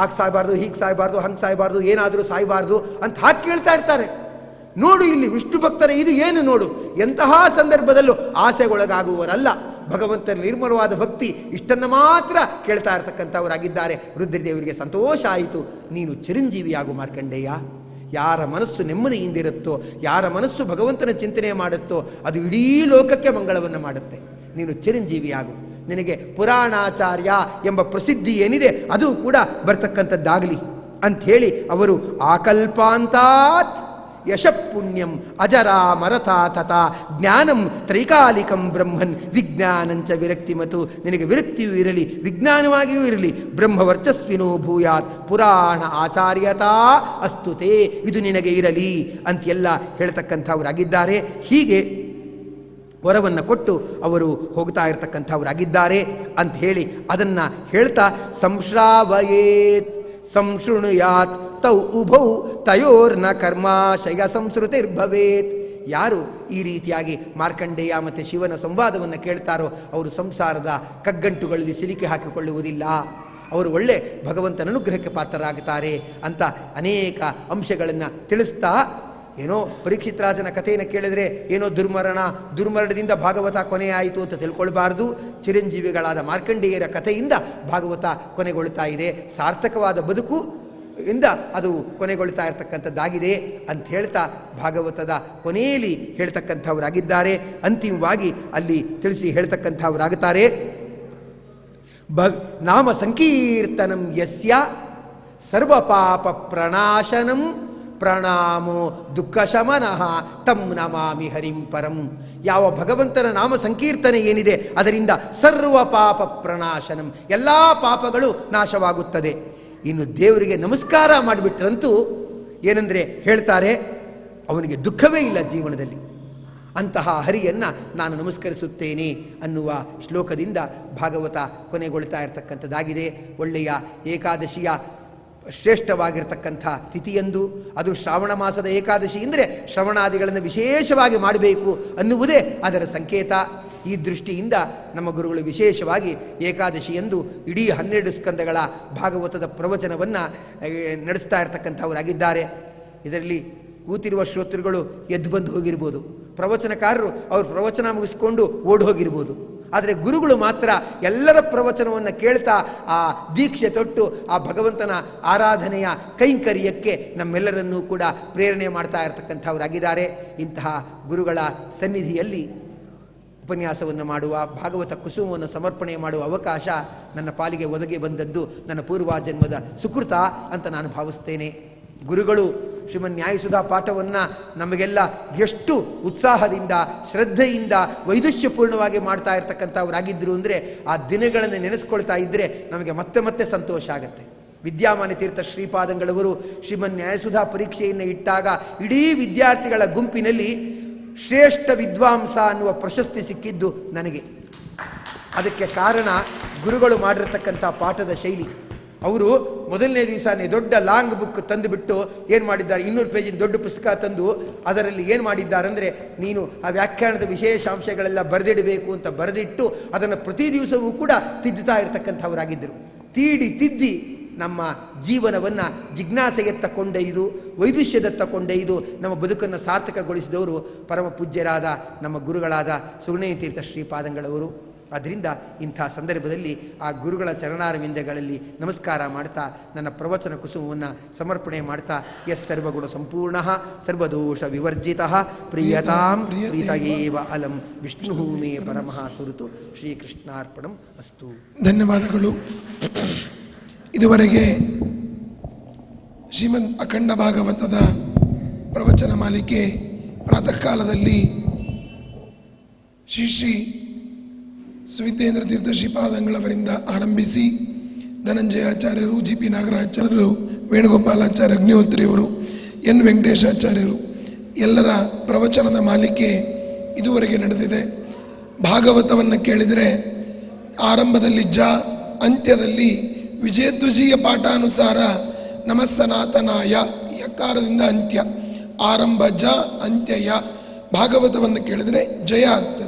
ಆಗ ಸಾಯಬಾರ್ದು, ಹೀಗೆ ಸಾಯಬಾರ್ದು, ಹಂಗೆ ಸಾಯಬಾರ್ದು, ಏನಾದರೂ ಸಾಯಬಾರ್ದು ಅಂತ ಹಾಕಿ ಕೇಳ್ತಾ ಇರ್ತಾರೆ. ನೋಡು ಇಲ್ಲಿ ವಿಷ್ಣು ಭಕ್ತರ ಇದು ಏನು ನೋಡು, ಎಂತಹ ಸಂದರ್ಭದಲ್ಲೂ ಆಸೆಗೊಳಗಾಗುವವರಲ್ಲ. ಭಗವಂತನ ನಿರ್ಮಲವಾದ ಭಕ್ತಿ ಇಷ್ಟನ್ನು ಮಾತ್ರ ಕೇಳ್ತಾ ಇರ್ತಕ್ಕಂಥವರಾಗಿದ್ದಾರೆ. ರುದ್ರದೇವರಿಗೆ ಸಂತೋಷ ಆಯಿತು. ನೀನು ಚಿರಂಜೀವಿಯಾಗು ಮಾರ್ಕಂಡೇಯ. ಯಾರ ಮನಸ್ಸು ನೆಮ್ಮದಿಯಿಂದಿರುತ್ತೋ, ಯಾರ ಮನಸ್ಸು ಭಗವಂತನ ಚಿಂತನೆ ಮಾಡುತ್ತೋ, ಅದು ಇಡೀ ಲೋಕಕ್ಕೆ ಮಂಗಳವನ್ನು ಮಾಡುತ್ತೆ. ನೀನು ಚಿರಂಜೀವಿಯಾಗು, ನಿನಗೆ ಪುರಾಣಾಚಾರ್ಯ ಎಂಬ ಪ್ರಸಿದ್ಧಿ ಏನಿದೆ ಅದು ಕೂಡ ಬರ್ತಕ್ಕಂಥದ್ದಾಗಲಿ ಅಂಥೇಳಿ ಅವರು ಆಕಲ್ಪಾಂತಾತ್ ಯಶಃಪುಣ್ಯಂ ಅಜರಾ ಮರತಾ ತಥಾ ಜ್ಞಾನಂ ತ್ರೈಕಾಲಿಕಂ ಬ್ರಹ್ಮನ್ ವಿಜ್ಞಾನಂಚ ವಿರಕ್ತಿಮತು. ನಿನಗೆ ವಿರಕ್ತಿಯೂ ಇರಲಿ, ವಿಜ್ಞಾನವಾಗಿಯೂ ಇರಲಿ. ಬ್ರಹ್ಮವರ್ಚಸ್ವಿನೋ ಭೂಯಾತ್ ಪುರಾಣ ಆಚಾರ್ಯತಾ ಅಸ್ತುತೆ. ಇದು ನಿನಗೆ ಇರಲಿ ಅಂತೆಲ್ಲ ಹೇಳ್ತಕ್ಕಂಥವರಾಗಿದ್ದಾರೆ. ಹೀಗೆ ವರವನ್ನು ಕೊಟ್ಟು ಅವರು ಹೋಗ್ತಾ ಇರತಕ್ಕಂಥವರಾಗಿದ್ದಾರೆ ಅಂತ ಹೇಳಿ ಅದನ್ನು ಹೇಳ್ತಾ ಸಂಶ್ರಾವಯೇತ್ ಸಂಶೃಣುಯಾತ್ ತೌ ಉಭೌ ತಯೋರ್ನ ಕರ್ಮಾಶಯ ಸಂಸ್ಕೃತಿರ್ಭವೇತ್. ಯಾರು ಈ ರೀತಿಯಾಗಿ ಮಾರ್ಕಂಡೇಯ ಮತ್ತು ಶಿವನ ಸಂವಾದವನ್ನು ಕೇಳ್ತಾರೋ ಅವರು ಸಂಸಾರದ ಕಗ್ಗಂಟುಗಳಲ್ಲಿ ಸಿಲುಕಿ ಹಾಕಿಕೊಳ್ಳುವುದಿಲ್ಲ. ಅವರು ಒಳ್ಳೆ ಭಗವಂತನ ಅನುಗ್ರಹಕ್ಕೆ ಪಾತ್ರರಾಗುತ್ತಾರೆ ಅಂತ ಅನೇಕ ಅಂಶಗಳನ್ನು ತಿಳಿಸ್ತಾ, ಏನೋ ಪರೀಕ್ಷಿತ್ ರಾಜನ ಕಥೆಯನ್ನು ಕೇಳಿದರೆ ಏನೋ ದುರ್ಮರಣದಿಂದ ಭಾಗವತ ಕೊನೆಯಾಯಿತು ಅಂತ ತಿಳ್ಕೊಳ್ಬಾರ್ದು. ಚಿರಂಜೀವಿಗಳಾದ ಮಾರ್ಕಂಡೇಯರ ಕಥೆಯಿಂದ ಭಾಗವತ ಕೊನೆಗೊಳ್ತಾ ಇದೆ. ಸಾರ್ಥಕವಾದ ಬದುಕು ಇಂದ ಅದು ಕೊನೆಗೊಳ್ತಾ ಇರತಕ್ಕಂಥದ್ದಾಗಿದೆ ಅಂತ ಹೇಳ್ತಾ ಭಾಗವತದ ಕೊನೆಯಲ್ಲಿ ಹೇಳ್ತಕ್ಕಂಥವರಾಗಿದ್ದಾರೆ. ಅಂತಿಮವಾಗಿ ಅಲ್ಲಿ ತಿಳಿಸಿ ಹೇಳ್ತಕ್ಕಂಥವರಾಗುತ್ತಾರೆ. ನಾಮ ಸಂಕೀರ್ತನಂ ಯಸ್ಯ ಸರ್ವಪಾಪ ಪ್ರಣಾಶನಂ ಪ್ರಣಾಮೋ ದುಃಖ ಶಮನಃ ತಂ ನಮಾಮಿ ಹರಿಂ ಪರಂ. ಯಾವ ಭಗವಂತನ ನಾಮ ಸಂಕೀರ್ತನೆ ಏನಿದೆ ಅದರಿಂದ ಸರ್ವ ಪಾಪ ಪ್ರಣಾಶನಂ, ಎಲ್ಲ ಪಾಪಗಳು ನಾಶವಾಗುತ್ತದೆ. ಇನ್ನು ದೇವರಿಗೆ ನಮಸ್ಕಾರ ಮಾಡಿಬಿಟ್ರಂತೂ ಏನಂದರೆ ಹೇಳ್ತಾರೆ, ಅವನಿಗೆ ದುಃಖವೇ ಇಲ್ಲ ಜೀವನದಲ್ಲಿ. ಅಂತಹ ಹರಿಯನ್ನು ನಾನು ನಮಸ್ಕರಿಸುತ್ತೇನೆ ಅನ್ನುವ ಶ್ಲೋಕದಿಂದ ಭಾಗವತ ಕೊನೆಗೊಳ್ತಾ ಇರತಕ್ಕಂಥದ್ದಾಗಿದೆ. ಒಳ್ಳೆಯ ಏಕಾದಶಿಯ ಶ್ರೇಷ್ಠವಾಗಿರ್ತಕ್ಕಂಥ ತಿಥಿಯಂದು, ಅದು ಶ್ರಾವಣ ಮಾಸದ ಏಕಾದಶಿ ಅಂದರೆ ಶ್ರವಣಾದಿಗಳನ್ನು ವಿಶೇಷವಾಗಿ ಮಾಡಬೇಕು ಅನ್ನುವುದೇ ಅದರ ಸಂಕೇತ. ಈ ದೃಷ್ಟಿಯಿಂದ ನಮ್ಮ ಗುರುಗಳು ವಿಶೇಷವಾಗಿ ಏಕಾದಶಿಯಂದು ಇಡೀ 12 ಸ್ಕಂದಗಳ ಭಾಗವತದ ಪ್ರವಚನವನ್ನು ನಡೆಸ್ತಾ ಇರತಕ್ಕಂಥವರಾಗಿದ್ದಾರೆ. ಇದರಲ್ಲಿ ಕೂತಿರುವ ಶ್ರೋತೃಗಳು ಎದ್ದು ಬಂದು ಹೋಗಿರ್ಬೋದು, ಪ್ರವಚನಕಾರರು ಅವ್ರ ಪ್ರವಚನ ಮುಗಿಸ್ಕೊಂಡು ಓಡಿ ಹೋಗಿರ್ಬೋದು. ಆದರೆ ಗುರುಗಳು ಮಾತ್ರ ಎಲ್ಲರ ಪ್ರವಚನವನ್ನು ಕೇಳ್ತಾ ಆ ದೀಕ್ಷೆ ತೊಟ್ಟು ಆ ಭಗವಂತನ ಆರಾಧನೆಯ ಕೈಂಕರ್ಯಕ್ಕೆ ನಮ್ಮೆಲ್ಲರನ್ನೂ ಕೂಡ ಪ್ರೇರಣೆ ಮಾಡ್ತಾ ಇರತಕ್ಕಂಥವರಾಗಿದ್ದಾರೆ. ಇಂತಹ ಗುರುಗಳ ಸನ್ನಿಧಿಯಲ್ಲಿ ಉಪನ್ಯಾಸವನ್ನು ಮಾಡುವ, ಭಾಗವತ ಕುಸುಮವನ್ನು ಸಮರ್ಪಣೆ ಮಾಡುವ ಅವಕಾಶ ನನ್ನ ಪಾಲಿಗೆ ಒದಗಿ ಬಂದದ್ದು ನನ್ನ ಪೂರ್ವಜನ್ಮದ ಸುಕೃತ ಅಂತ ನಾನು ಭಾವಿಸ್ತೇನೆ. ಗುರುಗಳು ಶ್ರೀಮನ್ ನ್ಯಾಯಸುಧಾ ಪಾಠವನ್ನು ನಮಗೆಲ್ಲ ಎಷ್ಟು ಉತ್ಸಾಹದಿಂದ ಶ್ರದ್ಧೆಯಿಂದ ವೈದುಷ್ಯಪೂರ್ಣವಾಗಿ ಮಾಡ್ತಾ ಇರ್ತಕ್ಕಂಥವರಾಗಿದ್ದರು ಅಂದರೆ ಆ ದಿನಗಳನ್ನು ನೆನೆಸ್ಕೊಳ್ತಾ ಇದ್ದರೆ ನಮಗೆ ಮತ್ತೆ ಮತ್ತೆ ಸಂತೋಷ ಆಗುತ್ತೆ. ವಿದ್ಯಾಮಾನ್ಯ ತೀರ್ಥ ಶ್ರೀಪಾದಂಗಳವರು ಶ್ರೀಮನ್ ನ್ಯಾಯಸುಧಾ ಪರೀಕ್ಷೆಯನ್ನು ಇಟ್ಟಾಗ ಇಡೀ ವಿದ್ಯಾರ್ಥಿಗಳ ಗುಂಪಿನಲ್ಲಿ ಶ್ರೇಷ್ಠ ವಿದ್ವಾಂಸ ಅನ್ನುವ ಪ್ರಶಸ್ತಿ ಸಿಕ್ಕಿದ್ದು ನನಗೆ. ಅದಕ್ಕೆ ಕಾರಣ ಗುರುಗಳು ಮಾಡಿರ್ತಕ್ಕಂಥ ಪಾಠದ ಶೈಲಿ. ಅವರು ಮೊದಲನೇ ದಿವಸನೇ ದೊಡ್ಡ ಲಾಂಗ್ ಬುಕ್ ತಂದುಬಿಟ್ಟು ಏನು ಮಾಡಿದ್ದಾರೆ, 200 ಪೇಜಿನ ದೊಡ್ಡ ಪುಸ್ತಕ ತಂದು ಅದರಲ್ಲಿ ಏನು ಮಾಡಿದ್ದಾರೆ ಅಂದರೆ, ನೀನು ಆ ವ್ಯಾಖ್ಯಾನದ ವಿಶೇಷಾಂಶಗಳೆಲ್ಲ ಬರೆದಿಡಬೇಕು ಅಂತ ಬರೆದಿಟ್ಟು ಅದನ್ನು ಪ್ರತಿ ದಿವಸವೂ ಕೂಡ ತಿದ್ದುತ್ತಾ ಇರತಕ್ಕಂಥವರಾಗಿದ್ದರು. ತಿದ್ದಿ ನಮ್ಮ ಜೀವನವನ್ನು ಜಿಜ್ಞಾಸೆಯತ್ತ ಕೊಂಡೊಯ್ದು ವೈದುಷ್ಯದತ್ತ ಕೊಂಡೊಯ್ದು ನಮ್ಮ ಬದುಕನ್ನು ಸಾರ್ಥಕಗೊಳಿಸಿದವರು ಪರಮ ಪೂಜ್ಯರಾದ ನಮ್ಮ ಗುರುಗಳಾದ ಸುಗುಣೇಯ ತೀರ್ಥ ಶ್ರೀಪಾದಂಗಳವರು. ಆದ್ದರಿಂದ ಇಂಥ ಸಂದರ್ಭದಲ್ಲಿ ಆ ಗುರುಗಳ ಚರಣಾರವಿಂದಗಳಲ್ಲಿ ನಮಸ್ಕಾರ ಮಾಡ್ತಾ ನನ್ನ ಪ್ರವಚನ ಕುಸುಮವನ್ನು ಸಮರ್ಪಣೆ ಮಾಡ್ತಾ, ಎಸ್ ಸರ್ವಗುಣ ಸಂಪೂರ್ಣ ಸರ್ವದೋಷ ವಿವರ್ಜಿತ ಪ್ರಿಯತಾಂ ಪ್ರೀತಯೇವ ಅಲಂ ವಿಷ್ಣು ಮೇ ಪರಮಃ ಸುರುತು. ಶ್ರೀಕೃಷ್ಣಾರ್ಪಣಂ ಅಸ್ತು. ಧನ್ಯವಾದಗಳು. ಇದುವರೆಗೆ ಶ್ರೀಮದ್ ಅಖಂಡ ಭಾಗವತದ ಪ್ರವಚನ ಮಾಲಿಕೆ ಪ್ರಾತಃ ಕಾಲದಲ್ಲಿ ಶ್ರೀ ಸುವಿತೇಂದ್ರ ತೀರ್ಥ ಶ್ರೀಪಾದಂಗಳವರಿಂದ ಆರಂಭಿಸಿ ಧನಂಜಯಾಚಾರ್ಯರು, ಜಿ.ಪಿ. ನಾಗರಾಚಾರ್ಯರು, ವೇಣುಗೋಪಾಲಾಚಾರ್ಯ ಅಗ್ನಿಹೋತ್ರಿಯವರು, ಎನ್ ವೆಂಕಟೇಶಾಚಾರ್ಯರು ಎಲ್ಲರ ಪ್ರವಚನದ ಮಾಲಿಕೆ ಇದುವರೆಗೆ ನಡೆದಿದೆ. ಭಾಗವತವನ್ನು ಕೇಳಿದರೆ ಆರಂಭದಲ್ಲಿ ಜ, ಅಂತ್ಯದಲ್ಲಿ ವಿಜಯಧ್ವಜೀಯ ಪಾಠಾನುಸಾರ ನಮಸ್ಸನಾತನಾಯ ಯಕಾರದಿಂದ ಅಂತ್ಯ, ಆರಂಭ ಜ, ಅಂತ್ಯ ಯ. ಭಾಗವತವನ್ನು ಕೇಳಿದರೆ ಜಯ ಆಗ್ತದೆ.